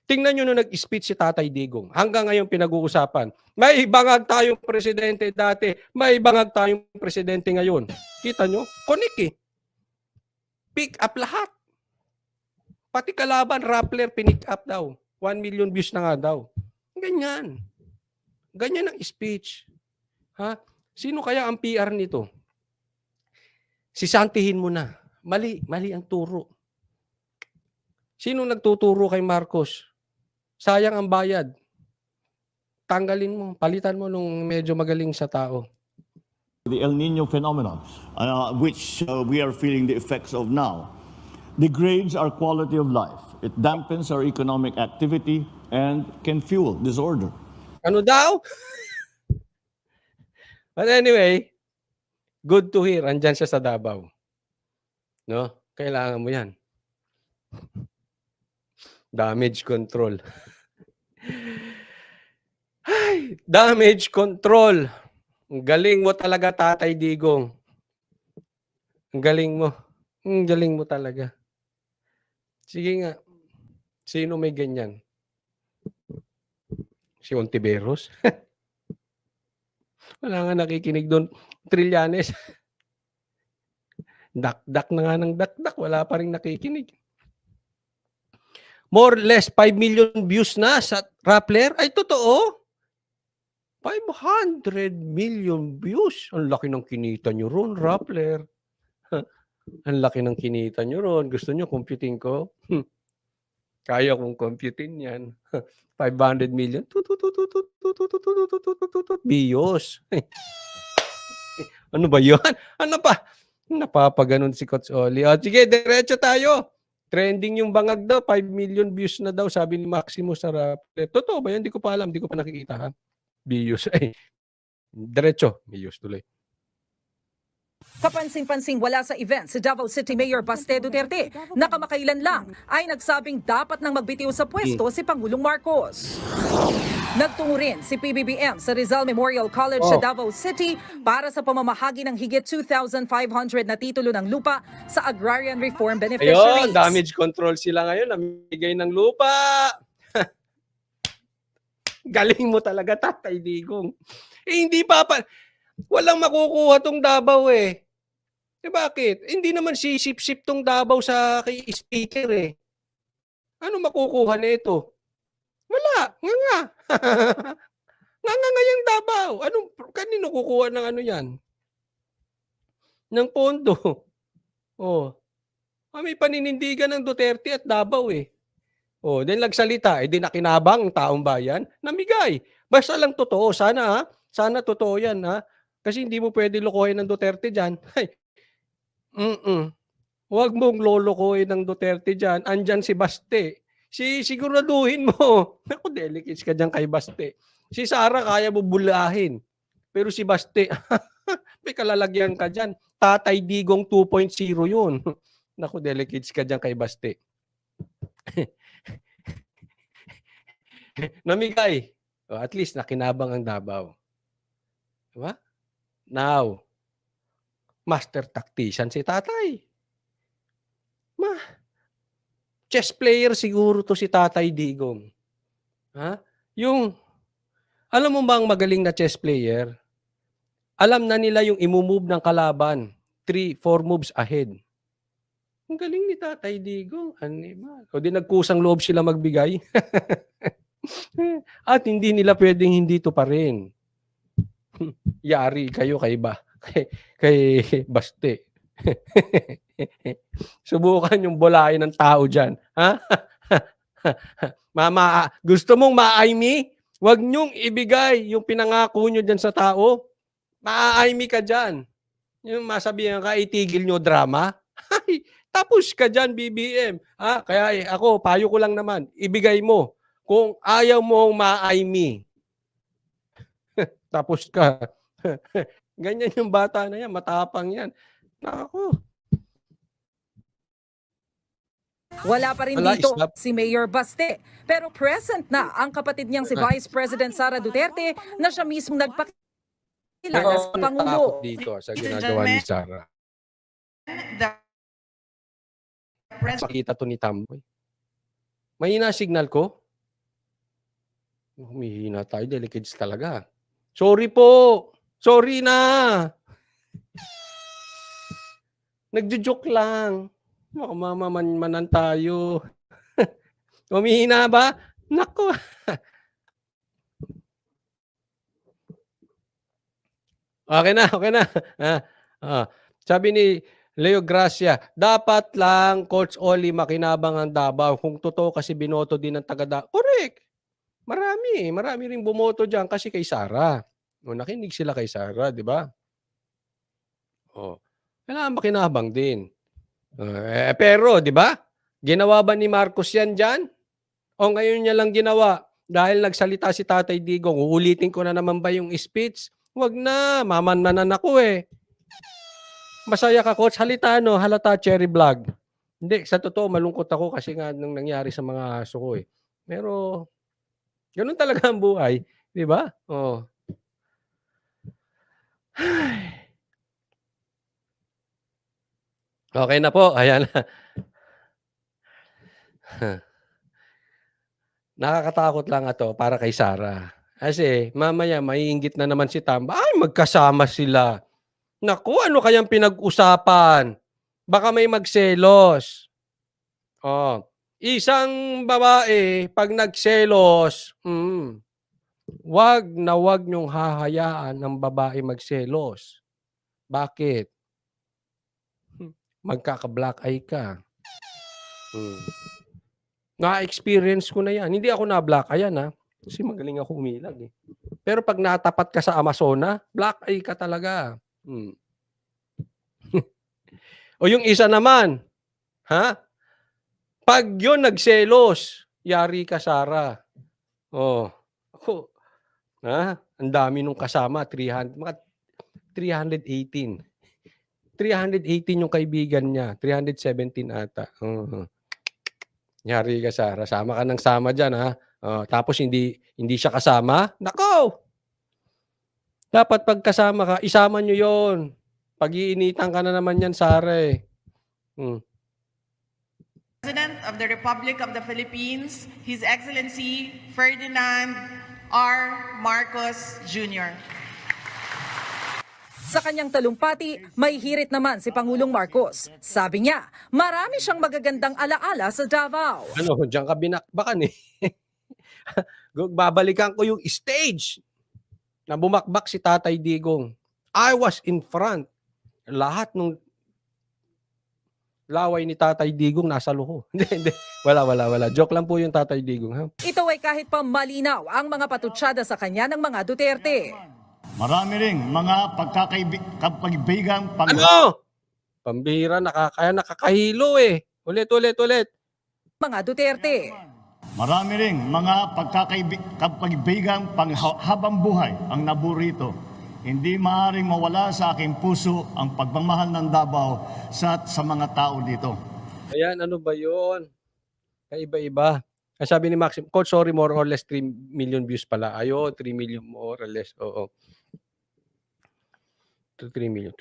Tingnan nyo nung nag-speech si Tatay Digong. Hanggang ngayon pinag-uusapan. May bangag tayong presidente dati. May bangag tayong presidente ngayon. Kita nyo? Connect eh. Pick up lahat. Pati kalaban, Rappler, pinick up daw. 1 million views na nga daw. Ganyan. Ganyan ang speech. Ha? Sino kaya ang PR nito? Sisantihin mo na. Mali ang turo. Sino nagtuturo kay Marcos? Sayang ang bayad. Tanggalin mo, palitan mo nung medyo magaling sa tao. The El Nino phenomenon, which we are feeling the effects of now, degrades our quality of life. It dampens our economic activity and can fuel disorder. Ano daw? But anyway, good to hear. Andyan siya sa Davao. No? Kailangan mo yan. Damage control. Ay, damage control. Ang galing mo talaga, Tatay Digong. Ang galing mo. Ang galing mo talaga. Sige nga. Sino may ganyan? Si Ontiveros? Wala nga nakikinig doon. Trillanes. Dak-dak na nga ng dak-dak. Wala pa rin nakikinig. More or less 5 million views na sa Rappler. Ay, totoo. 500 million views. Ang laki ng kinita nyo ron, Rappler. Ang laki ng kinita nyo ron. Gusto nyo computing ko? Kaya kong computing yan. 500 million. Biyos. Ano ba yun? Ano pa? Napapaganon si Coach Oli. O, sige, diretso tayo. Trending yung bangag daw. 5 million views na daw, sabi ni Maximo sa Rappler. Totoo ba yan? Hindi ko pa alam. Hindi ko pa nakikita. Ha? Biyos. Ay, diretso. Biyos tuloy. Kapansin-pansing wala sa event si Davao City Mayor Baste Duterte na kamakailan lang ay nagsabing dapat nang magbitiw sa pwesto si Pangulong Marcos. Nagtungo rin si PBBM sa Rizal Memorial College sa Davao City para sa pamamahagi ng higit 2,500 na titulo ng lupa sa Agrarian Reform Beneficiaries. Ayun, damage control sila ngayon. Namigay ng lupa. Galing mo talaga, Tatay Digong. Hindi pa. Walang makukuha tong Davao eh. Eh bakit? Hindi naman sisip-sip tong Davao sa kay speaker eh. Ano makukuha nito? Wala. Nga. Nga yung Davao. Kanino kukuha ng ano yan? Ng pondo. Oh. May paninindigan ng Duterte at Davao eh. Oh, then nagsalita, di nakinabang ang taong bayan, namigay. Basta lang totoo. Sana ha? Sana totoo yan ha? Kasi hindi mo pwede lokohin ng Duterte dyan. Huwag mong lolokohin ng Duterte dyan. Andyan si Baste. Siguraduhin mo. Naku, delicates ka dyan kay Baste. Si Sara kaya mo bulahin. Pero si Baste, may kalalagyan ka dyan. Tatay Digong 2.0 yun. Naku, delicates ka dyan kay Baste. Namigay. At least nakinabang ang Davao. Diba? Now, master tactician si Tatay. Chess player siguro to si Tatay Digong. Ha? Alam mo ba ang magaling na chess player? Alam na nila yung imumove ng kalaban. 3-4 moves ahead. Ang galing ni Tatay Digong. O di nagkusang loob sila magbigay. At hindi nila pwedeng hindi to pa rin. Yari kayo kay Baste. Subukan yung bulain ng tao dyan. Ha? Gusto mong ma-me? Huwag niyong ibigay yung pinangako niyo dyan sa tao. Ma-me ka dyan. Yung masabihan ka, itigil nyo drama. Ay, tapos ka dyan, BBM. Kaya ako, payo ko lang naman, ibigay mo. Kung ayaw mo ma-me, tapos ka. Ganyan yung bata na yan, matapang yan. Naku. Wala pa rin Wala, dito stop. si Mayor Baste. Pero present na ang kapatid niyang si Vice President Sara Duterte na siya mismong nagpakilala sa Pero Pangulo. natakot dito sa ginagawa ni Sara. Pakita to ni Tamboy. Mahina signal ko? Humihina tayo, delicates talaga. Sorry po. Sorry na. Nagjo-joke lang. Mamamanan tayo. Humihina ba? Nako. Okay na, okay na. Sabi ni Leo Gracia, dapat lang Coach Oli makinabang ang Davao. Kung totoo kasi binoto din ng taga Davao. Correct. Marami ring bumoto diyan kasi kay Sara. Nakinig sila kay Sara, di ba? Kailangan makinabang din. Pero, di ba? Ginawa ba ni Marcos yan dyan? O ngayon niya lang ginawa? Dahil nagsalita si Tatay Digong, uulitin ko na naman ba yung speech? Wag na, mamanmanan ako eh. Masaya ka, Coach. Halata cherry vlog. Hindi, sa totoo, malungkot ako kasi nga nung nangyari sa mga aso ko eh. Pero, ganun talaga ang buhay. Di ba? Okay na po. Ayan. Nakakatakot lang ito para kay Sara. Kasi mamaya maiinggit na naman si Tamba. Ay, magkasama sila. Naku, ano kayang pinag-usapan? Baka may magselos. Isang babae, pag nagselos, wag na wag niyong hahayaan ng babae magselos. Bakit? Magkaka-black eye ka. Na-experience ko na yan. Hindi ako na-black eye yan, kasi magaling ako umilag eh. Pero pag natapat ka sa Amazona, black eye ka talaga. O yung isa naman, pag yun nagselos, yari ka, Sara. Ako, ang dami nung kasama, 318. 318 yung kaibigan niya, 317 ata. Yari ka, Sara. Sama ka ng sama dyan, tapos hindi siya kasama. Nako! Dapat pag kasama ka, isama nyo yon. Pag-iinitan ka na naman yan, Sara eh. President of the Republic of the Philippines, His Excellency Ferdinand R. Marcos Jr. Sa kanyang talumpati, may hirit naman si Pangulong Marcos. Sabi niya, marami siyang magagandang alaala sa Davao. Diyan ka binakbakan eh. Babalikan ko yung stage na bumakbak si Tatay Digong. I was in front. Lahat nung laway ni Tatay Digong nasa luho. Hindi. Wala. Joke lang po yung Tatay Digong. Ito ay kahit pa malinaw ang mga patutsada sa kanya ng mga Duterte. Marami ring mga pagkakaibigang Pambihira, nakakahilo eh. Ulit. Mga Duterte. Marami ring mga pagkakaibigang panghabang buhay ang naburito. Hindi maaaring mawala sa aking puso ang pagmamahal ng Davao sa mga tao dito. Ayan, ano ba yun? Kaiba-iba. Sabi ni Maxim, Coach, sorry, more or less 3 million views pala. 3 million more or less. Oo. 3 million.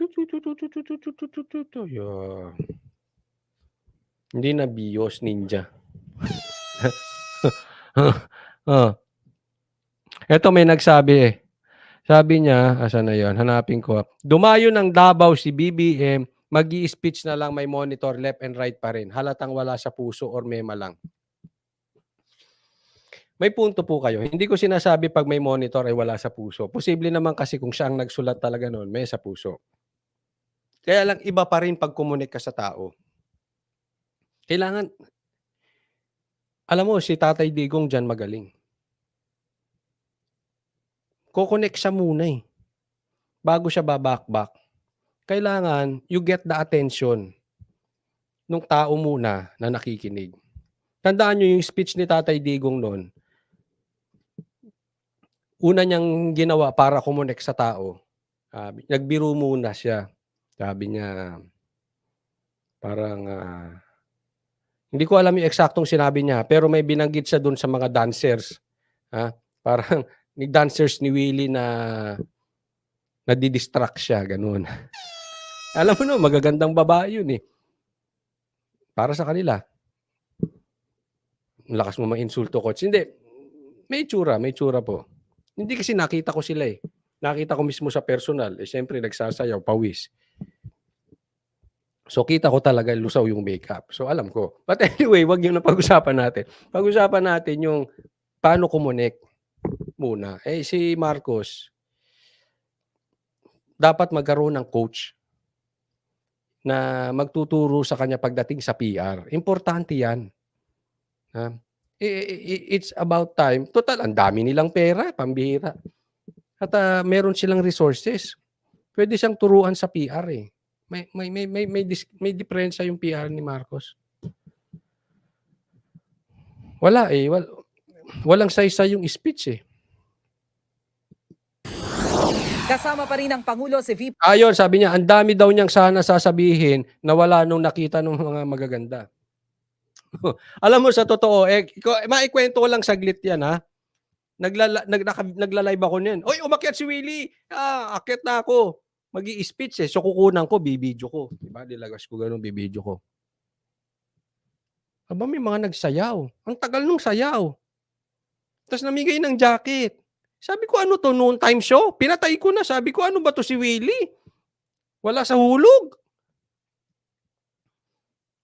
Yeah. Hindi na bios, ninja. Ito may nagsabi eh. Sabi niya, asan na yun? Hanapin ko. Dumayo ng Davao si BBM, mag-i-speech na lang may monitor left and right pa rin. Halatang wala sa puso or mema lang. May punto po kayo. Hindi ko sinasabi pag may monitor ay wala sa puso. Posible naman kasi kung siya ang nagsulat talaga noon, may sa puso. Kaya lang iba pa rin pag kumunik ka sa tao. Kailangan, alam mo, si Tatay Digong diyan magaling. Kokonek siya muna eh. Bago siya babakbak. Kailangan you get the attention nung tao muna na nakikinig. Tandaan nyo yung speech ni Tatay Digong noon. Una niyang ginawa para kumunek sa tao. Nagbiro muna siya. Sabi niya, parang, hindi ko alam yung eksaktong sinabi niya, pero may binanggit siya dun sa mga dancers. Parang, ni dancers ni Willie na nadidistract siya, ganun. Alam mo no, magagandang babae yun eh. Para sa kanila. Ang lakas mo ma-insulto, coach. Hindi. May tsura po. Hindi kasi nakita ko sila eh. Nakita ko mismo sa personal. Eh, siyempre, nagsasayaw, pawis. So, kita ko talaga lusaw yung makeup. So, alam ko. But anyway, wag yung napag-usapan natin. Pag-usapan natin yung paano kumunik muna. Eh, si Marcos, dapat magkaroon ng coach na magtuturo sa kanya pagdating sa PR. Importante yan. It's about time. Total, ang dami nilang pera, pambihira. At meron silang resources. Pwede siyang turuan sa PR eh. May diferensya yung PR ni Marcos. Wala eh. Walang saysay yung speech eh. Kasama pa rin ng Pangulo si VP Ayon, sabi niya, ang dami daw niyang sana sasabihin na wala nung nakita ng mga magaganda. Alam mo, sa totoo, maikwento ko lang saglit yan ha. Nagla-live ako niyan. Oy, umakyat si Willie. Akyat na ako. Magi-speech eh. So kukunan ko, bibidyo ko. Diba? Dilagas ko ganun, bibidyo ko. Aba, may mga nagsayaw. Ang tagal nung sayaw. Tapos namigay ng jacket. Sabi ko, ano to, noon time show? Pinatay ko na. Sabi ko, ano ba to si Willie? Wala sa hulog.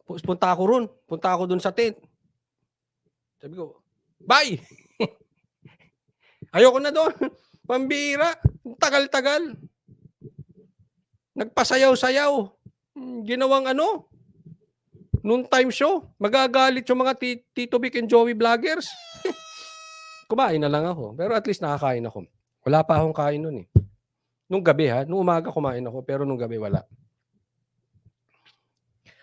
Punta ako ron. Punta ako dun sa tent. Sabi ko, bye! Ayoko na doon. Pambira. Tagal-tagal. Nagpasayaw-sayaw. Ginawang ano? Noon time show. Magagalit yung mga Tito Vic and Joey vloggers. Kumain na lang ako. Pero at least nakakain ako. Wala pa akong kain noon eh. Nung gabi ha. Nung umaga kumain ako. Pero nung gabi wala.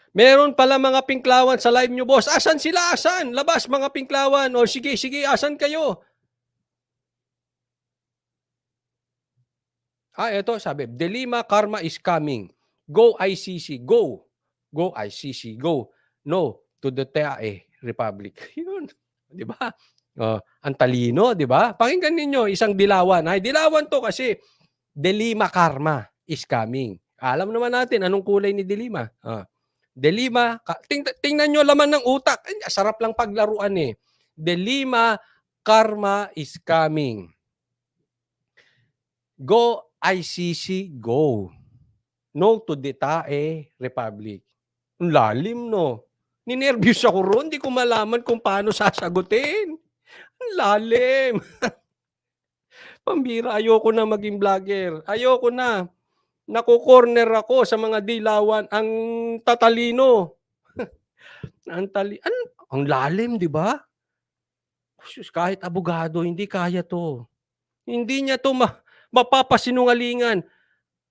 Meron pala mga pinklawan sa live nyo, boss. Asan sila? Asan? Labas mga pinklawan. O sige, asan kayo? Eto sabi, Delima Karma is coming. Go ICC, go. Go ICC, go. No to the TAE Republic. Yun. Di ba? Ang talino, di ba? Pakinggan ninyo, isang dilawan. Ay, dilawan to kasi Delima Karma is coming. Alam naman natin anong kulay ni Delima. Delima, tingnan nyo laman ng utak. Ay, sarap lang paglaruan eh. Delima Karma is coming. Go ICC, go. No to the TAE Republic. Ang lalim, no? Ninervyos ako ron. Hindi ko malaman kung paano sasagutin. Ang lalim. Pambira, ayoko na maging vlogger. Ayoko na. Nakukorner ako sa mga dilawan. Ang tatalino. Ang lalim, di ba? Kahit abogado, hindi kaya to. Hindi niya to mapapasinungalingan.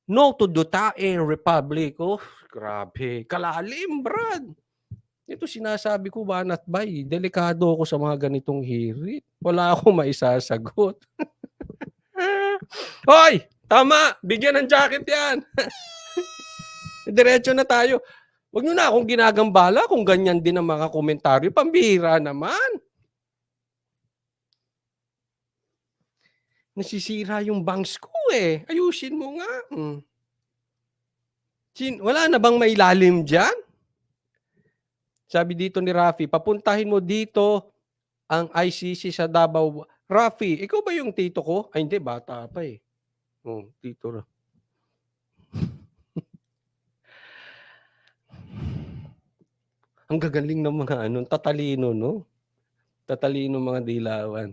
No to the TAE Republic. Oh, grabe. Kalalim, Brad. Ito sinasabi ko, banat bay. Delikado ako sa mga ganitong hirit. Wala akong maisasagot. Hoy! Tama! Bigyan ng jacket yan. Diretso na tayo. Huwag nyo na akong ginagambala kung ganyan din ang mga komentaryo. Pambihira naman. Nasisira yung bangs ko eh. Ayusin mo nga. Wala na bang may lalim dyan? Sabi dito ni Rafi, papuntahin mo dito ang ICC sa Davao. Rafi, ikaw ba yung tito ko? Ay hindi, bata pa eh. Tito. Ang gagaling ng mga tatalino, no? Tatalino mga dilawan.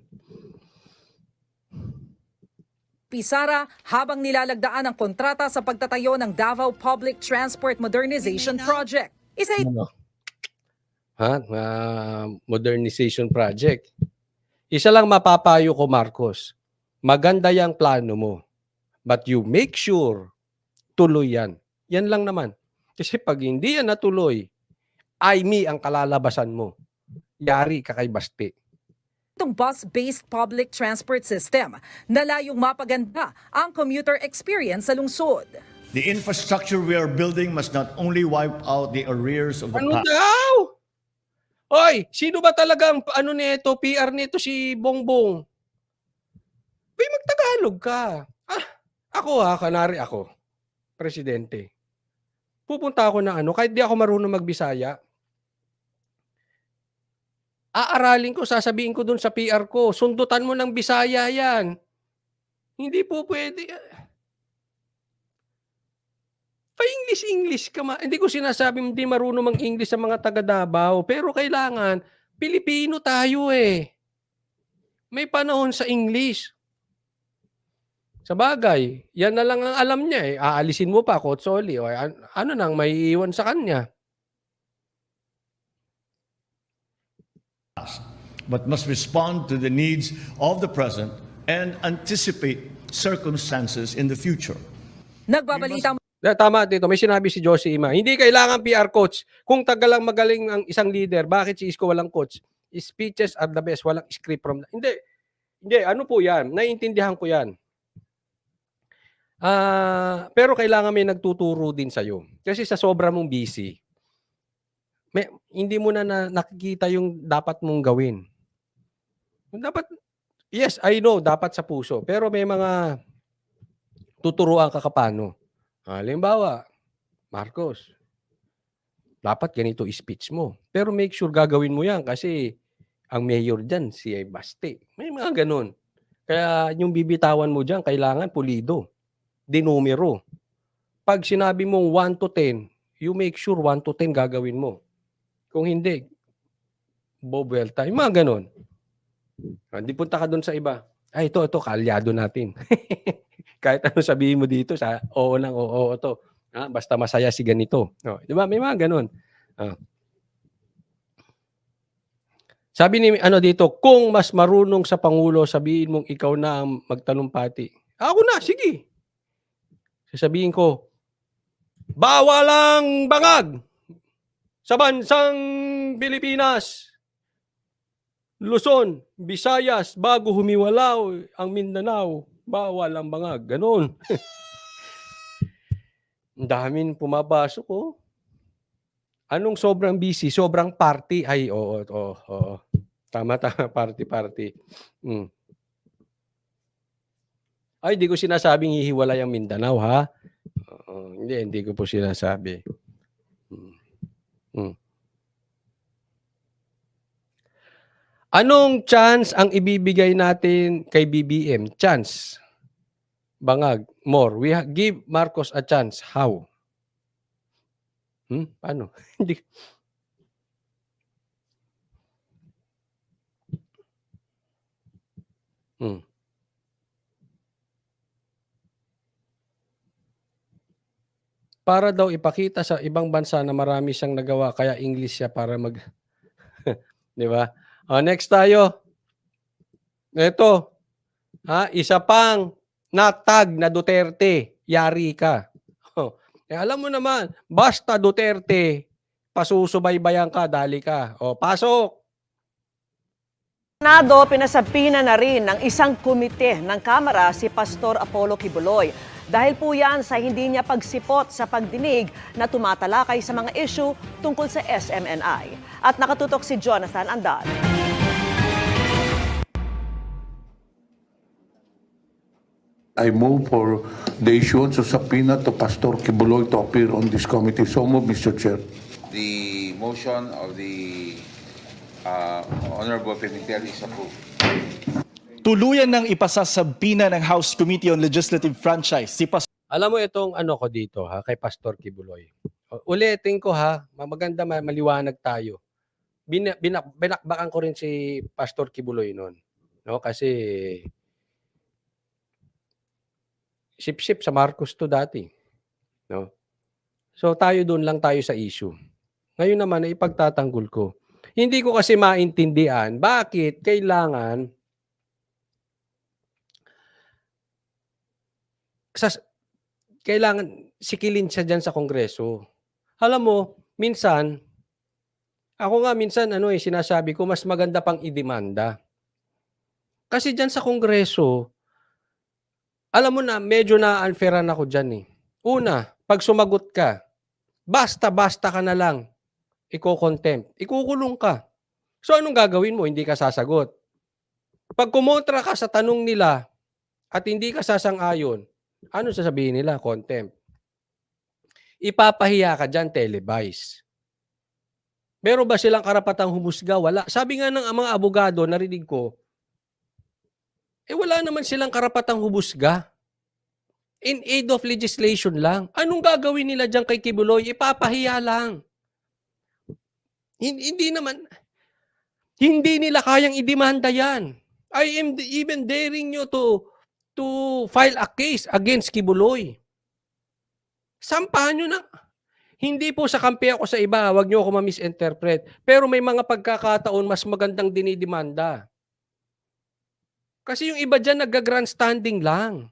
SP Sara habang nilalagdaan ang kontrata sa pagtatayo ng Davao Public Transport Modernization Project. Isa Ano? Modernization project. Isa lang mapapayo ko, Marcos. Maganda yung plano mo. But you make sure tuloy yan. Yan lang naman. Kasi pag hindi yan natuloy, ang kalalabasan mo. Yari ka kay Basti. itong bus-based public transport system na layong mapaganda ang commuter experience sa lungsod. The infrastructure we are building must not only wipe out the arrears of the Ano past. daw? Oy, sino ba talagang nito, PR nito si Bongbong? Uy, magtagalog ka. Kanari ako, presidente. Pupunta ako na kahit di ako marunong magbisaya, aaralin ko, sasabihin ko dun sa PR ko, sundutan mo ng Bisaya yan. Hindi po pwede. Pa-English ka Hindi ko sinasabing hindi marunong mang-English sa mga taga Davao, pero kailangan, Pilipino tayo eh. May panahon sa English. Sa bagay, yan na lang ang alam niya eh. Aalisin mo pa, Kotsoli, o ano nang may iwan sa kanya. But must respond to the needs of the present and anticipate circumstances in the future. Nagbabalita Tama dito, may sinabi si Josie Ima. Hindi kailangan PR coach. Kung tagalang magaling ang isang leader, bakit si Isko walang coach? Speeches are the best, walang script from... Hindi, ano po yan? Naiintindihan ko yan. Pero kailangan may nagtuturo din sa'yo. Kasi sa sobra mong busy, hindi mo na nakikita yung dapat mong gawin. Dapat, yes, I know, dapat sa puso. Pero may mga tuturuan ka paano. Halimbawa, Marcos, dapat ganito speech mo. Pero make sure gagawin mo yan kasi ang mayor dyan, si Basti. May mga ganun. Kaya yung bibitawan mo dyan, kailangan pulido. Dinumero. Pag sinabi mong 1 to 10, you make sure 1 to 10 gagawin mo. Kung hindi, bobelta. Yung mga ganun. Hindi punta ka dun sa iba. Ito, kaalyado natin. Kahit ano sabihin mo dito, oo lang, oo to. Basta masaya si ganito. Di ba? May mga ganun. Sabi ni dito, kung mas marunong sa Pangulo, sabihin mong ikaw na ang magtalumpati. Ako na, sige. Sasabihin ko, bawal ang bangag sa bansang Pilipinas. Luzon, Visayas, bago humiwalaw ang Mindanao, bawal ang bangag. Ganon. Ang daming pumapasok, oh. Anong sobrang busy? Sobrang party? Ay, oo. Tama, party. Ay, di ko sinasabing hihiwalay ang Mindanao, ha? Hindi ko po sinasabi. Anong chance ang ibibigay natin kay BBM? Chance. Bangag. More. We give Marcos a chance. How? Paano? Hindi. Para daw ipakita sa ibang bansa na marami siyang nagawa, kaya English siya para di ba? Next tayo. Ito. Isa pang natag na Duterte. Yari ka. Alam mo naman, basta Duterte, pasusubaybayan ka, dali ka. Pasok. Senado, pinasabina na rin ng isang komite ng Kamara si Pastor Apollo Kibuloy. Dahil po yan sa hindi niya pagsipot sa pagdinig na tumatalakay sa mga issue tungkol sa SMNI. At nakatutok si Jonathan Andal. I move for the issuance of subpoena to Pastor Kibuloy to appear on this committee. So move, Mr. Chair. The motion of the Honorable Pimentel is approved. Tuluyan ng ipasa sa bina ng House Committee on Legislative Franchise si Alam mo itong ko dito kay Pastor Kibuloy. Ulitin ko maganda maliwanag tayo. Binakbakan ko rin si Pastor Kibuloy noon. No, kasi Sip-sip sa Marcos to dati. No? So tayo doon lang tayo sa issue. Ngayon naman ay ipagtatanggol ko. Hindi ko kasi maintindihan bakit kailangan sikilin siya dyan sa Kongreso. Alam mo, minsan, ako nga minsan sinasabi ko mas maganda pang idemanda. Kasi dyan sa Kongreso, alam mo na medyo na-unfairan ako dyan eh. Una, pag sumagot ka, basta-basta ka na lang, iko-contempt, ikukulong ka. So anong gagawin mo? Hindi ka sasagot. Pag kumontra ka sa tanong nila at hindi ka sasang-ayon, ano sasabihin nila? Contempt. Ipapahiya ka dyan, televise. Meron ba silang karapatang humusga? Wala. Sabi nga ng mga abogado, narinig ko, wala naman silang karapatang humusga. In aid of legislation lang. Anong gagawin nila dyan kay Kibuloy? Ipapahiya lang. Hindi nila kayang idemanda yan. I am even daring you to file a case against Kibuloy. Sampahan nyo na. Hindi po sa kampi ako sa iba, wag nyo ako ma-misinterpret. Pero may mga pagkakataon mas magandang dinidemanda. Kasi yung iba dyan nagga-grandstanding lang.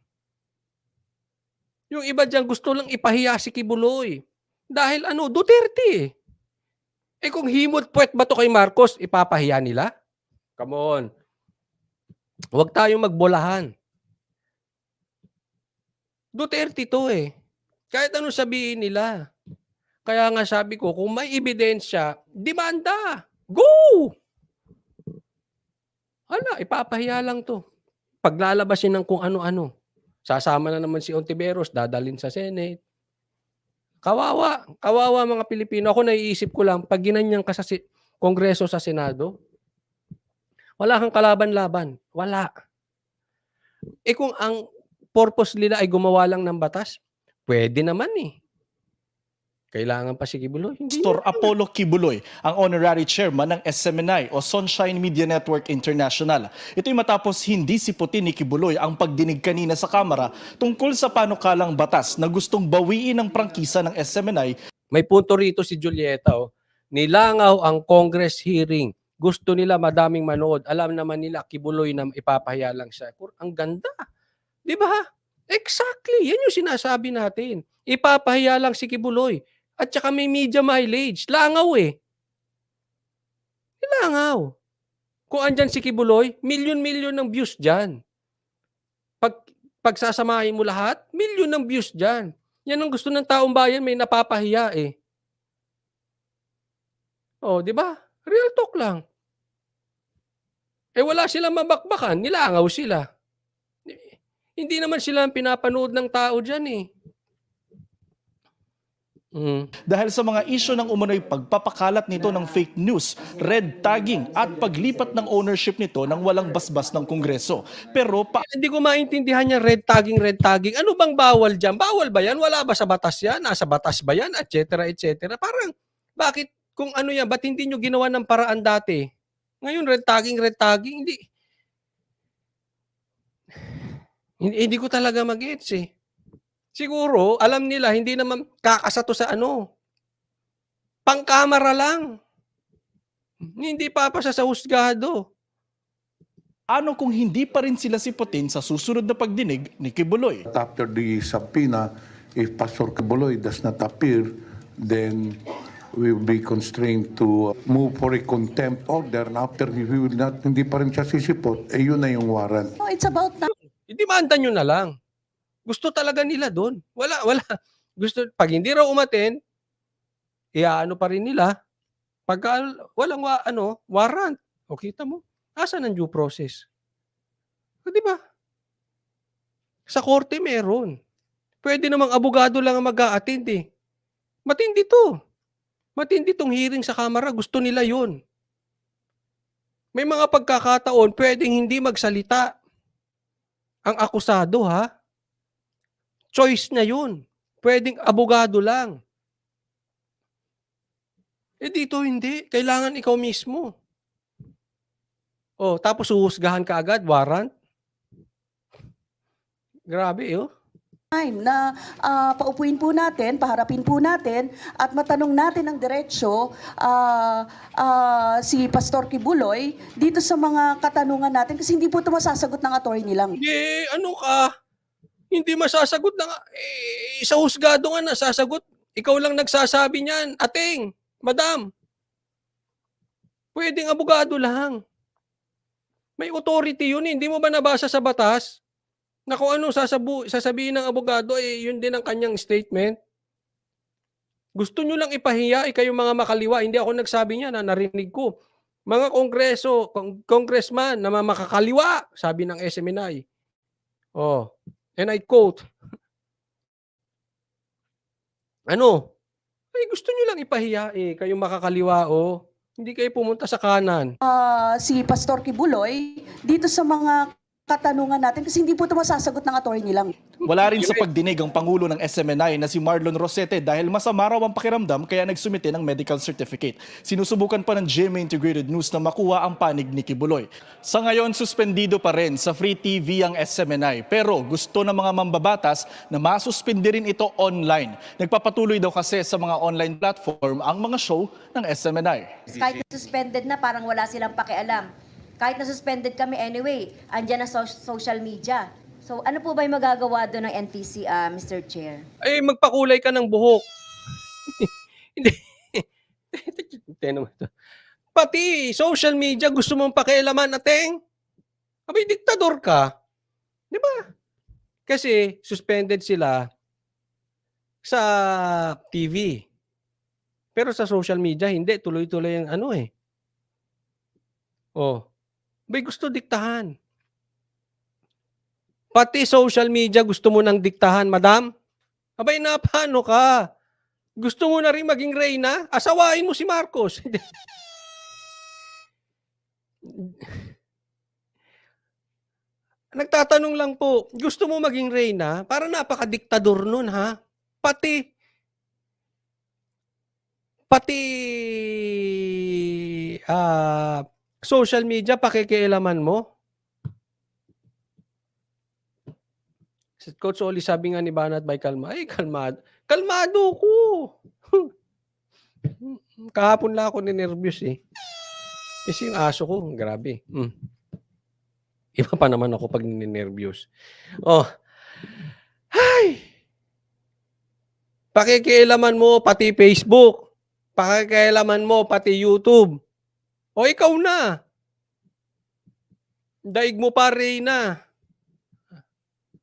Yung iba dyan gusto lang ipahiya si Kibuloy. Dahil Duterte. Kung himot puwet ba to kay Marcos, ipapahiya nila? Come on. Huwag tayong magbolahan. Duterte to eh. Kahit ano sabihin nila. Kaya nga sabi ko, kung may ebidensya, demanda. Go! Ipapahiya lang to. Paglalabasin ng kung ano-ano. Sasama na naman si Ontiveros, dadalhin sa Senate. Kawawa mga Pilipino. Ako naiisip ko lang, pag ginanyan ka sa Kongreso sa Senado, wala kang kalaban-laban. Wala. Kung ang purpose nila ay gumawa lang ng batas, pwede naman eh. Kailangan pa si Kibuloy. Pastor Apollo Kibuloy, ang honorary chairman ng SMNI o Sunshine Media Network International. Ito'y matapos hindi siputin ni Kibuloy ang pagdinig kanina sa Kamara tungkol sa panukalang batas na gustong bawiin ang prangkisa ng SMNI. May punto rito si Julieta. Nilangaw ang Congress hearing. Gusto nila madaming manood. Alam naman nila Kibuloy na ipapahiya lang siya. Ang ganda. Di ba? Exactly. Yan yung sinasabi natin. Ipapahiya lang si Kibuloy. At saka may media mileage. Langaw eh. Langaw. Kung andyan si Kibuloy, milyon-milyon ng views dyan. Pagsasamahin mo lahat, milyon ng views dyan. Yan ang gusto ng taong bayan, may napapahiya eh. Di ba? Real talk lang. Wala silang mabakbakan, nilangaw sila. Hindi naman sila ang pinapanood ng tao dyan eh. Dahil sa mga isyu ng umunoy pagpapakalat nito ng fake news, red tagging at paglipat ng ownership nito ng walang basbas ng Kongreso. Pero hindi ko maintindihan niya red tagging. Ano bang bawal dyan? Bawal ba yan? Wala ba sa batas yan? Nasa batas ba yan? Et cetera. Parang, bakit kung ano yan? Ba't hindi nyo ginawa ng paraan dati? Ngayon, red tagging, hindi ko talaga mag-gets eh. Siguro, alam nila, hindi naman kakasato sa pangkamera lang. Hindi papasa sa husgado. Ano kung hindi pa rin sila siputin sa susunod na pagdinig ni Kibuloy? After the subpoena, if Pastor Kibuloy does not appear, then we will be constrained to move for a contempt order. And after hindi pa rin siya sisipot, yun na yung warrant. No, it's about that. Idemanda nyo na lang. Gusto talaga nila doon. Wala. Gusto, pag hindi raw umaten, iaano pa rin nila. Pagka walang warrant. O kita mo, asan ang due process? Di ba? Sa korte meron. Pwede namang abogado lang ang mag-a-attend eh. Matindi to. Matindi tong hearing sa Kamara. Gusto nila yun. May mga pagkakataon, pwedeng hindi magsalita ang akusado ha. Choice niya yun. Pwedeng abogado lang. Dito hindi. Kailangan ikaw mismo. Tapos uhusgahan ka agad, warrant. Grabe time na paupuin po natin, paharapin po natin at matanong natin ng diretsyo si Pastor Kibuloy dito sa mga katanungan natin kasi hindi po ito masasagot ng attorney lang. Hindi, ano ka? Hindi masasagot na nga. Sa husgado nga nasasagot. Ikaw lang nagsasabi niyan. Ating, madam. Pwedeng abogado lang. May authority yun. Hindi mo ba nabasa sa batas? Na kung anong sasabihin ng abogado, yun din ang kanyang statement. Gusto nyo lang ipahiya, kayong mga makaliwa. Hindi ako nagsabi niya na narinig ko. Mga congressman na makakaliwa, sabi ng SMNI. Oh, and I quote, ano? Gusto nyo lang ipahiya, kayong makakaliwa, Hindi kayo pumunta sa kanan. Si Pastor Kibuloy dito sa mga katanungan natin kasi hindi po ito masasagot ng attorney lang. Wala rin sa pagdinig ang Pangulo ng SMNI na si Marlon Rosete dahil masama raw ang pakiramdam kaya nagsumite ng medical certificate. Sinusubukan pa ng GMA Integrated News na makuha ang panig ni Kibuloy. Sa ngayon, suspendido pa rin sa Free TV ang SMNI pero gusto ng mga mambabatas na masuspindi rin ito online. Nagpapatuloy daw kasi sa mga online platform ang mga show ng SMNI. Kahit suspended na, parang wala silang pakialam. Kahit na suspended kami anyway, andyan na social media. So ano po ba yung magagawa doon ng NTC, Mr. Chair? Magpakulay ka ng buhok. Hindi. Pati social media gusto mong pakialaman, Ateng. Abay, diktador ka. Di ba? Kasi suspended sila sa TV. Pero sa social media, hindi. Tuloy-tuloy ang Bay, gusto diktahan. Pati social media gusto mo nang diktahan, madam? Abay, paano ka? Gusto mo na rin maging reyna? Asawain mo si Marcos. Nagtatanong lang po, gusto mo maging reyna? Para napaka-diktador nun, ha? Pati social media, pakikialaman mo? Coach Oli, sabi nga ni Banat by Kalma, kalmado. Kalmado ko. Kahapon lang ako ninervyos Kasi yung aso ko, grabe. Iba pa naman ako pag ninervyos. Pakikialaman mo pati Facebook. Pakikialaman mo pati YouTube. Ikaw na. Daig mo pa, Reyna.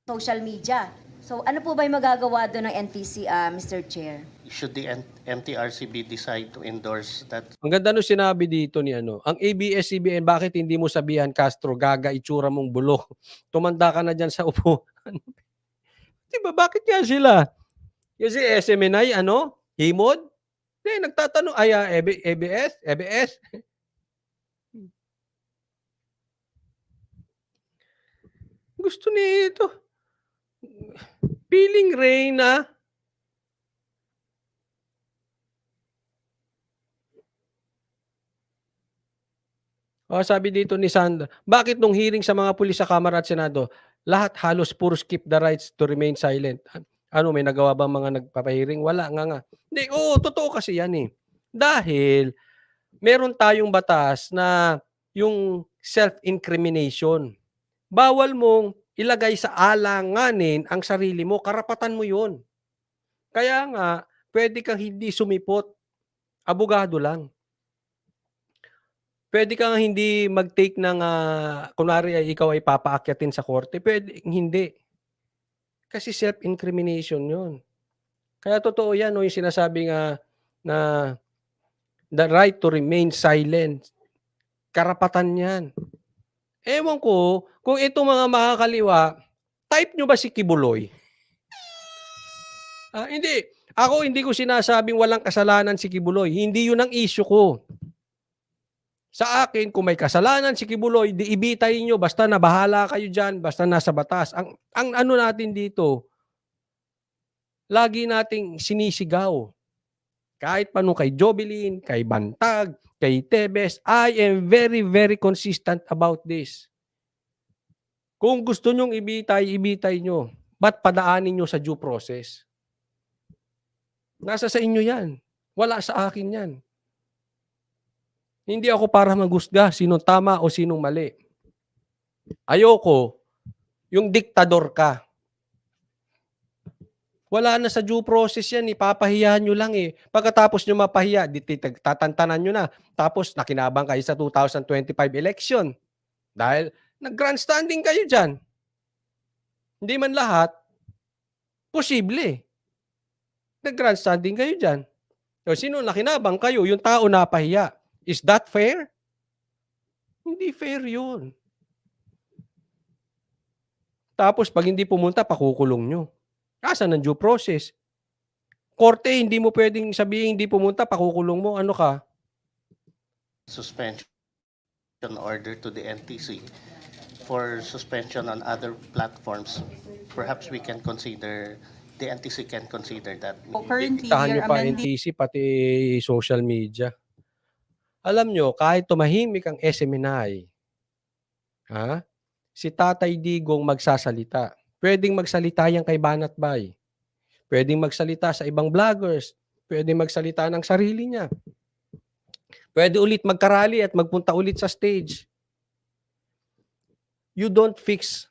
Social media. So ano po ba yung magagawa doon ng NTC, Mr. Chair? Should the MTRCB decide to endorse that? Ang ganda nung sinabi dito ni ang ABS-CBN, bakit hindi mo sabihan, Castro, gaga, itsura mong bulok. Tumanda ka na dyan sa upuan. Diba, bakit nga sila? Kasi SMNI, Himod? Nagtatanong, ABS? Gusto nito. Piling Reyna. Sabi dito ni Sandra, bakit nung hearing sa mga pulis sa Kamara at Senado, lahat halos puro skip the rights to remain silent? May nagawa bang mga nagpapahiring? Wala nga. Hindi, totoo kasi yan Dahil, meron tayong batas na yung self-incrimination. Bawal mong ilagay sa alanganin ang sarili mo. Karapatan mo yun. Kaya nga, pwede kang hindi sumipot. Abogado lang. Pwede kang hindi mag-take ng, kunwari ikaw ay papaakyatin sa korte. Pwede, hindi. Kasi self-incrimination yun. Kaya totoo yan, yung sinasabi nga na the right to remain silent. Karapatan yan. Ewan ko, kung itong mga makakaliwa, type nyo ba si Kibuloy? Hindi. Ako hindi ko sinasabing walang kasalanan si Kibuloy. Hindi yun ang issue ko. Sa akin, kung may kasalanan si Kibuloy, di ibitay nyo, basta na bahala kayo dyan, basta nasa batas. Ang natin dito, lagi nating sinisigaw. Kahit paano kay Jobilin, kay Bantag, kay Tebes, I am very, very consistent about this. Kung gusto nyong ibitay, ibitay nyo. Ba't padaanin nyo sa due process? Nasa sa inyo yan. Wala sa akin yan. Hindi ako para maghusga sinong tama o sinong mali. Ayoko, yung diktador ka. Wala na sa due process yan, ipapahiyahan nyo lang eh. Pagkatapos nyo mapahiya, tatantanan nyo na. Tapos nakinabang kayo sa 2025 election. Dahil nag-grandstanding kayo dyan. Hindi man lahat, posible. Nag-grandstanding kayo dyan. O sino nakinabang kayo? Yung tao napahiya. Is that fair? Hindi fair yun. Tapos pag hindi pumunta, pakukulong nyo. Asan ang due process? Korte, hindi mo pwedeng sabihin hindi pumunta, pakukulong mo. Ano ka? Suspension order to the NTC for suspension on other platforms. Perhaps we can consider, the NTC can consider that. Currently, Tahan we nyo are pa amending NTC, pati social media. Alam nyo, kahit tumahimik ang SMNI, si Tatay Digong magsasalita. Pwedeng magsalita yan kay Banatbay. Pwedeng magsalita sa ibang vloggers. Pwedeng magsalita ng sarili niya. Pwede ulit magkarali at magpunta ulit sa stage. Don't fix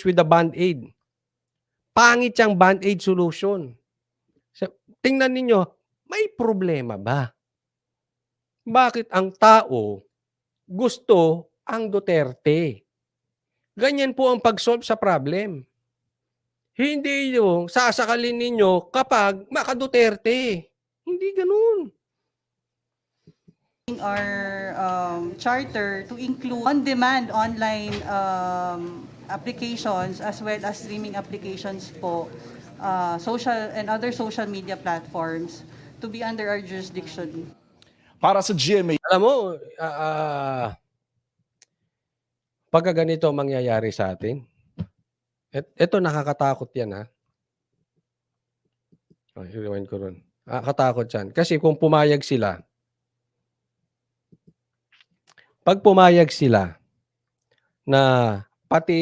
with the band-aid. Pangit yung band-aid solution. Tingnan ninyo, may problema ba? Bakit ang tao gusto ang Duterte? Ganyan po ang pag-solve sa problem. Hindi yung sasakalin ninyo kapag maka-Duterte. Hindi ganun. our charter to include on-demand online applications as well as streaming applications po, social and other social media platforms to be under our jurisdiction. Para sa GMA, Alam mo, pagka ganito mangyayari sa atin, ito nakakatakot yan ha. I-rewind ko ron. Nakakatakot yan. Kasi kung pumayag sila, pag pumayag sila na pati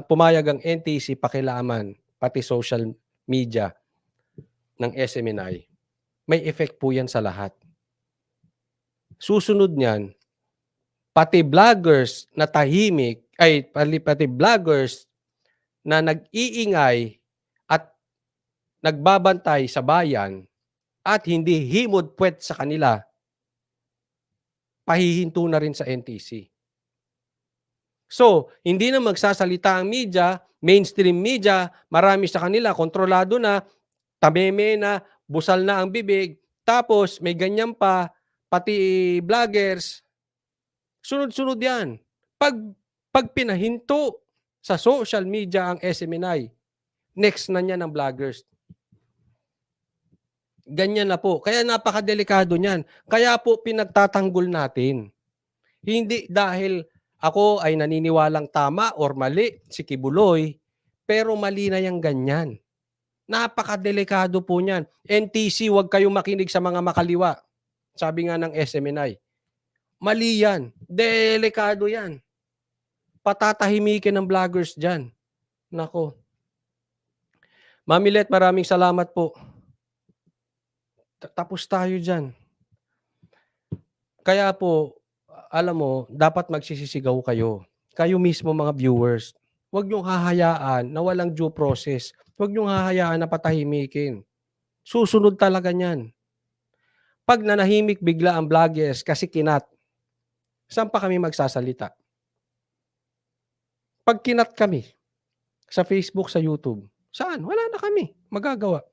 pumayag ang NTC pakilaman, pati social media ng SMNI, may effect po yan sa lahat. Susunod niyan, pati vloggers na tahimik, pati vloggers na nag-iingay at nagbabantay sa bayan at hindi himod puwet sa kanila, pahihinto na rin sa NTC. So, hindi na magsasalita ang media, mainstream media, marami sa kanila, kontrolado na, tameme na, busal na ang bibig, tapos may ganyan pa, pati vloggers, sunod-sunod yan. Pag pinahinto sa social media ang SMNI, next na niyan ang vloggers. Ganyan na po. Kaya napakadelikado niyan. Kaya po pinagtatanggol natin. Hindi dahil ako ay naniniwalang tama or mali si Kibuloy, pero mali na yung ganyan. Napakadelikado po niyan. NTC, huwag kayong makinig sa mga makaliwa. Sabi nga ng SMNI. Mali yan. Delikado yan. Patatahimikin ng vloggers dyan. Nako. Mamilet, maraming salamat po. Tapos tayo dyan. Kaya po, alam mo, dapat magsisisigaw kayo. Kayo mismo mga viewers. Huwag niyong hahayaan na walang due process. Huwag niyong hahayaan na patahimikin. Susunod talaga niyan. Pag nanahimik bigla ang vloggers kasi kinat, saan pa kami magsasalita? Pag kinat kami sa Facebook, sa YouTube, saan? Wala na kami magagawa.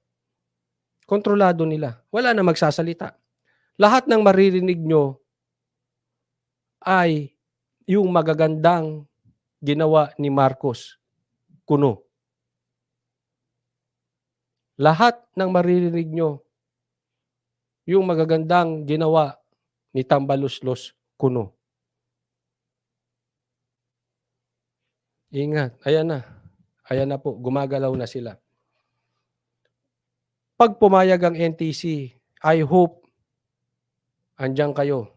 Kontrolado nila. Wala na magsasalita. Lahat ng maririnig nyo ay yung magagandang ginawa ni Marcos Kuno. Lahat ng maririnig nyo yung magagandang ginawa ni Tambaluslos Kuno. Ingat. Ayan na. Ayan na po. Gumagalaw na sila. Pag pumayag ang NTC, I hope andyan kayo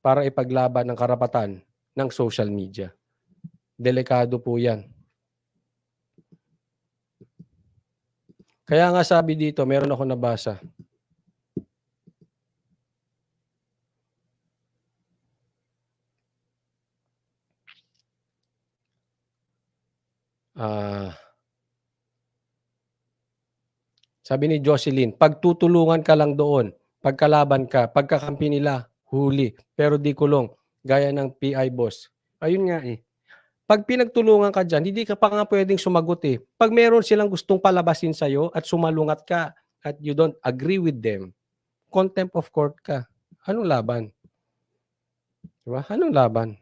para ipaglaban ng karapatan ng social media. Delikado po yan. Kaya nga sabi dito, meron ako nabasa. Sabi ni Jocelyn, pagtutulungan ka lang doon, pagkalaban ka, pagkakampi nila, huli, pero di kulong, gaya ng PI boss. Ayun nga eh. Pag pinagtulungan ka dyan, hindi ka pa nga pwedeng sumagot eh. Pag meron silang gustong palabasin sa'yo at sumalungat ka at you don't agree with them, contempt of court ka. Anong laban? Diba? Anong laban?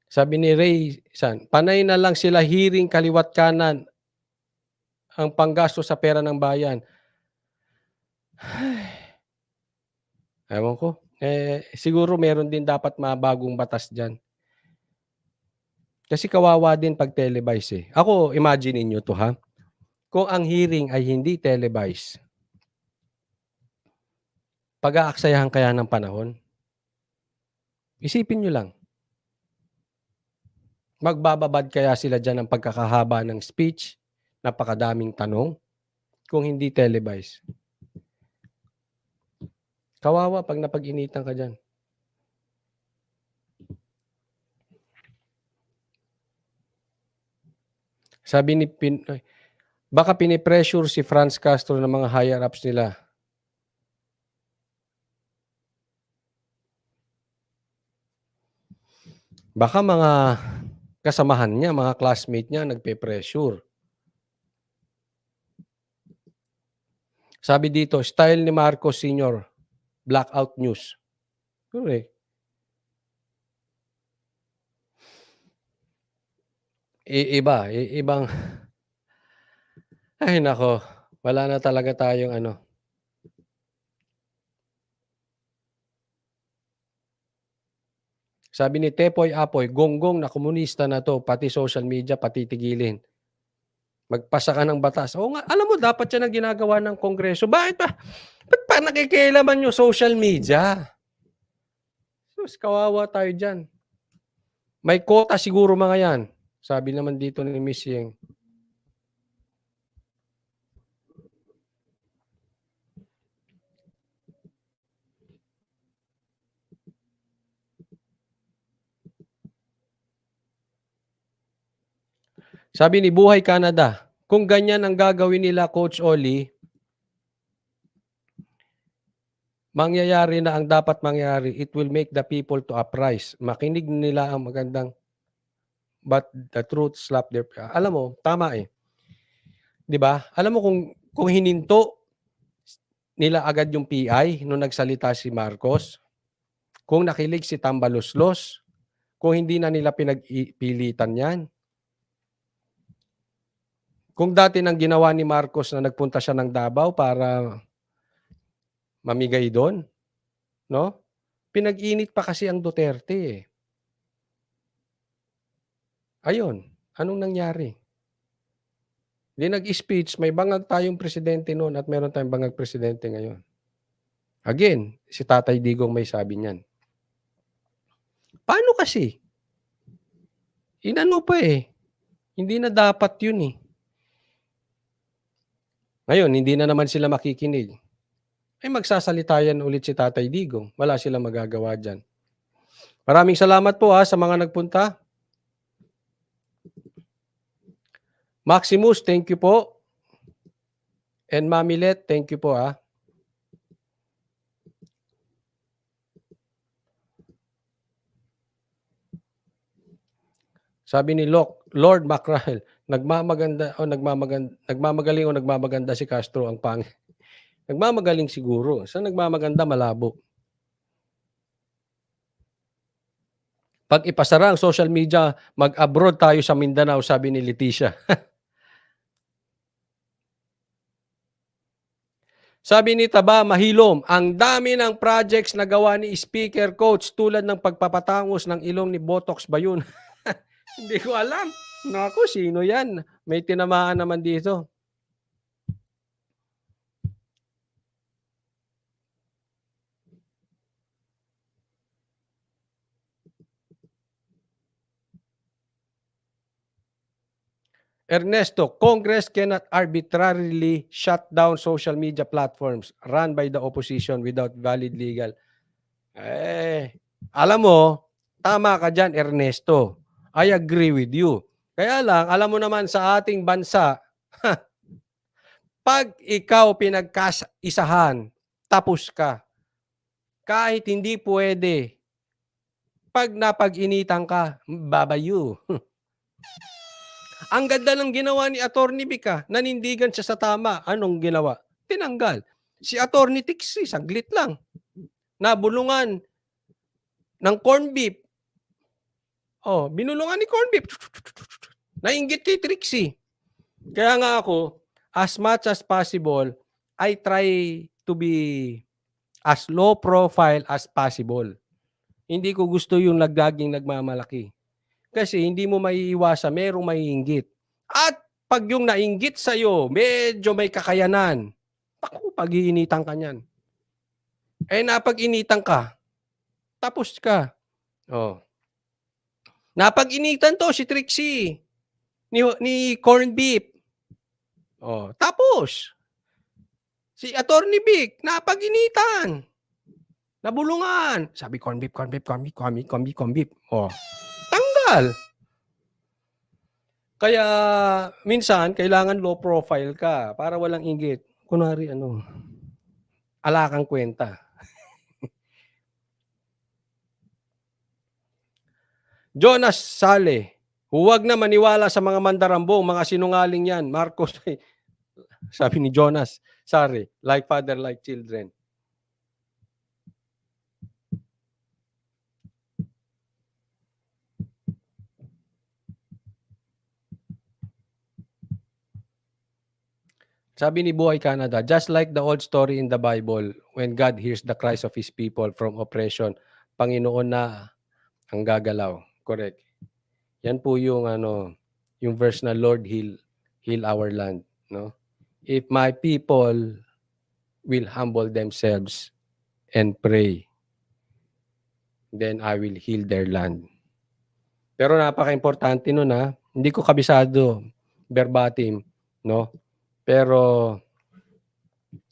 Sabi ni Ray San, panay na lang sila hearing kaliwat kanan ang panggasto sa pera ng bayan. Ewan ko. Siguro meron din dapat mabagong batas dyan. Kasi kawawa din pag televise eh. Ako, imagine niyo to ha. Kung ang hearing ay hindi televise, pag-aaksayahan kaya ng panahon? Isipin nyo lang. Magbababad kaya sila dyan ng pagkakahaba ng speech, napakadaming tanong, kung hindi televise. Kawawa pag napag-initan ka dyan. Sabi ni baka pinipressure si Franz Castro ng mga higher-ups nila. Baka mga kasamahan niya, mga classmate niya, nagpe-pressure. Sabi dito, style ni Marcos Sr., blackout news. Correct. Ibang, ay nako, wala na talaga tayong ano. Sabi ni Tepoy Apoy, gonggong na komunista na to, pati social media, pati tigilin. Magpasa ka ng batas. Oo nga, alam mo, dapat yan ang ginagawa ng Kongreso. Bakit pa? Ba't pa nakikialaman yung social media? Sus, kawawa tayo dyan. May quota siguro mga yan. Sabi naman dito ni Miss Yeng. Sabi ni Buhay Canada, kung ganyan ang gagawin nila, Coach Oli, mangyayari na ang dapat mangyari. It will make the people to uprise. Makinig nila ang magandang, but the truth slap their... Alam mo, tama eh. 'Di ba? Alam mo kung hininto nila agad yung PI nung nagsalita si Marcos, kung nakilig si Tambaloslos, kung hindi na nila pinagpilitan yan. Kung dati nang ginawa ni Marcos na nagpunta siya ng Davao para mamigay doon, no? Pinag-init pa kasi ang Duterte eh. Ayun, anong nangyari? Di nag-speech, may bangag tayong presidente noon at meron tayong bangag presidente ngayon. Again, si Tatay Digong may sabi niyan. Paano kasi? Inano pa eh. Hindi na dapat yun eh. Ngayon, hindi na naman sila makikinig. Ay magsasalita yan ulit si Tatay Digong. Wala silang magagawa dyan. Maraming salamat po sa mga nagpunta. Maximus, thank you po. And Mamilet, thank you po Sabi ni Lord Macrael, nagmamagaling o nagmamaganda si Castro ang pangit. Nagmamagaling siguro. Sa nagmamaganda, malabo. Pag ipasara ang social media, mag-abroad tayo sa Mindanao, sabi ni Leticia. Sabi ni Taba Mahilom, ang dami ng projects na gawa ni Speaker Coach tulad ng pagpapatangos ng ilong ni Botox ba yun? Hindi ko alam. Naku, sino yan? May tinamaan naman dito. Ernesto, Congress cannot arbitrarily shut down social media platforms run by the opposition without valid legal. Alam mo, tama ka dyan, Ernesto. I agree with you. Kaya lang, alam mo naman sa ating bansa, pag ikaw pinagkaisahan, tapos ka. Kahit hindi pwede, pag napag-initan ka, babayu. Ang ganda ng ginawa ni Attorney Vic, nanindigan siya sa tama. Anong ginawa? Tinanggal. Si Attorney Tixi, saglit lang. Nabulungan ng corn beef. Binulungan ni corn beef. Nainggit kay Trixie. Kaya nga ako, as much as possible, I try to be as low profile as possible. Hindi ko gusto yung laging nagmamalaki. Kasi hindi mo maiiwasan, merong maiinggit. At pag yung nainggit sa'yo, medyo may kakayanan, pag-iinitan ka niyan. Napag-initan ka, tapos ka. Napag-initan to si Trixie ni corn beef. Tapos, si Attorney Vic, napag-initan. Nabulungan. Sabi, corn beef. Tanggal. Kaya, minsan, kailangan low profile ka para walang inggit. Kunwari, alakang kwenta. Jonas Sale, huwag na maniwala sa mga mandarambong, mga sinungaling yan. Marcos, sabi ni Jonas Sale, like father, like children. Sabi ni Buhay Canada, just like the old story in the Bible, when God hears the cries of His people from oppression, Panginoon na ang gagalaw. Correct. Yan po yung yung verse na Lord heal our land, no? If my people will humble themselves and pray, then I will heal their land. Pero napaka-importante nun hindi ko kabisado verbatim, no? Pero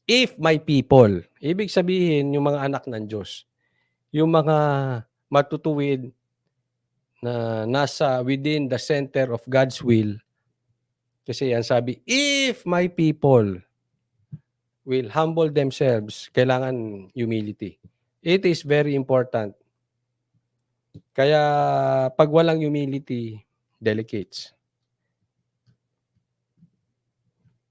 if my people, ibig sabihin yung mga anak ng Diyos, yung mga matutuwid na nasa within the center of God's will. Kasi yan sabi, if my people will humble themselves, kailangan humility. It is very important. Kaya pag walang humility, delicates.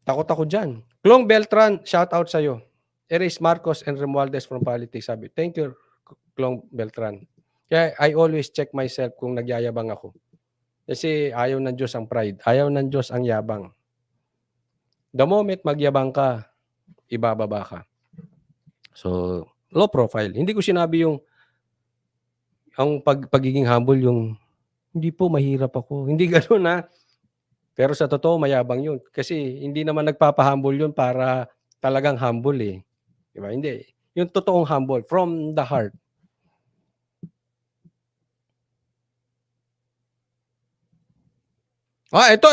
Takot ako dyan. Clong Beltran, shout out sa'yo. Erase Marcos and Romualdez from politics. Sabi, thank you, Clong Beltran. Kaya I always check myself kung nagyayabang ako. Kasi ayaw ng Diyos ang pride. Ayaw ng Diyos ang yabang. The moment magyabang ka, ibababa ka. So, low profile. Hindi ko sinabi yung ang pagiging humble yung hindi po mahirap ako. Hindi gano'n Pero sa totoo, mayabang yun. Kasi hindi naman nagpapahumble yun para talagang humble eh. Diba? Hindi. Yung totoong humble, from the heart. Ito.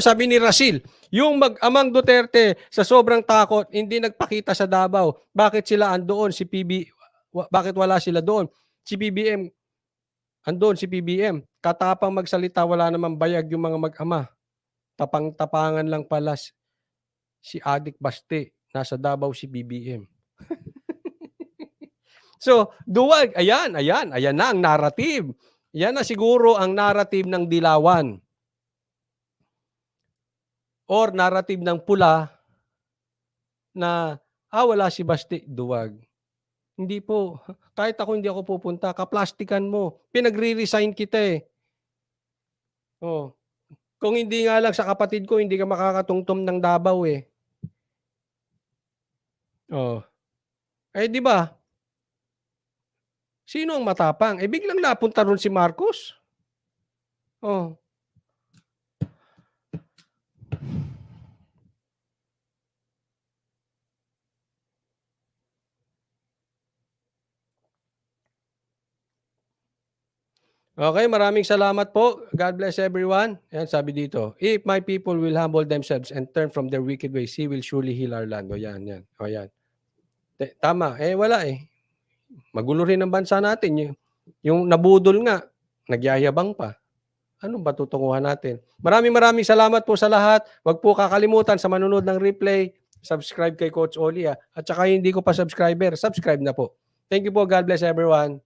Sabi ni Rasil, yung mag-amang Duterte sa sobrang takot, hindi nagpakita sa Davao. Bakit sila andoon? Bakit wala sila doon? Si PBM, andoon si PBM. Katapang magsalita, wala namang bayag yung mga mag-ama. Tapang-tapangan lang pala si Adik Baste. Nasa Davao si BBM. So, duwag. Ayan na ang narrative. Yan na siguro ang narrative ng dilawan. Or narrative ng pula na, wala si Baste, duwag. Hindi po. Kahit hindi ako pupunta, kaplastikan mo. Pinagre-resign kita eh. Kung hindi nga lang sa kapatid ko, hindi ka makakatungtong ng Davao eh. Di ba? Sino ang matapang? Biglang napunta ron si Marcos. Okay, maraming salamat po. God bless everyone. Yan, sabi dito, if my people will humble themselves and turn from their wicked ways, He will surely heal our land. O yan, yan. O yan. Tama. Wala eh. Magulo rin ang bansa natin. Yung nabudol nga, nagyayabang pa. Ano ba tutunguhan natin? Maraming salamat po sa lahat. Huwag po kakalimutan sa manunod ng replay, subscribe kay Coach Oli. At saka hindi ko pa subscriber, subscribe na po. Thank you po. God bless everyone.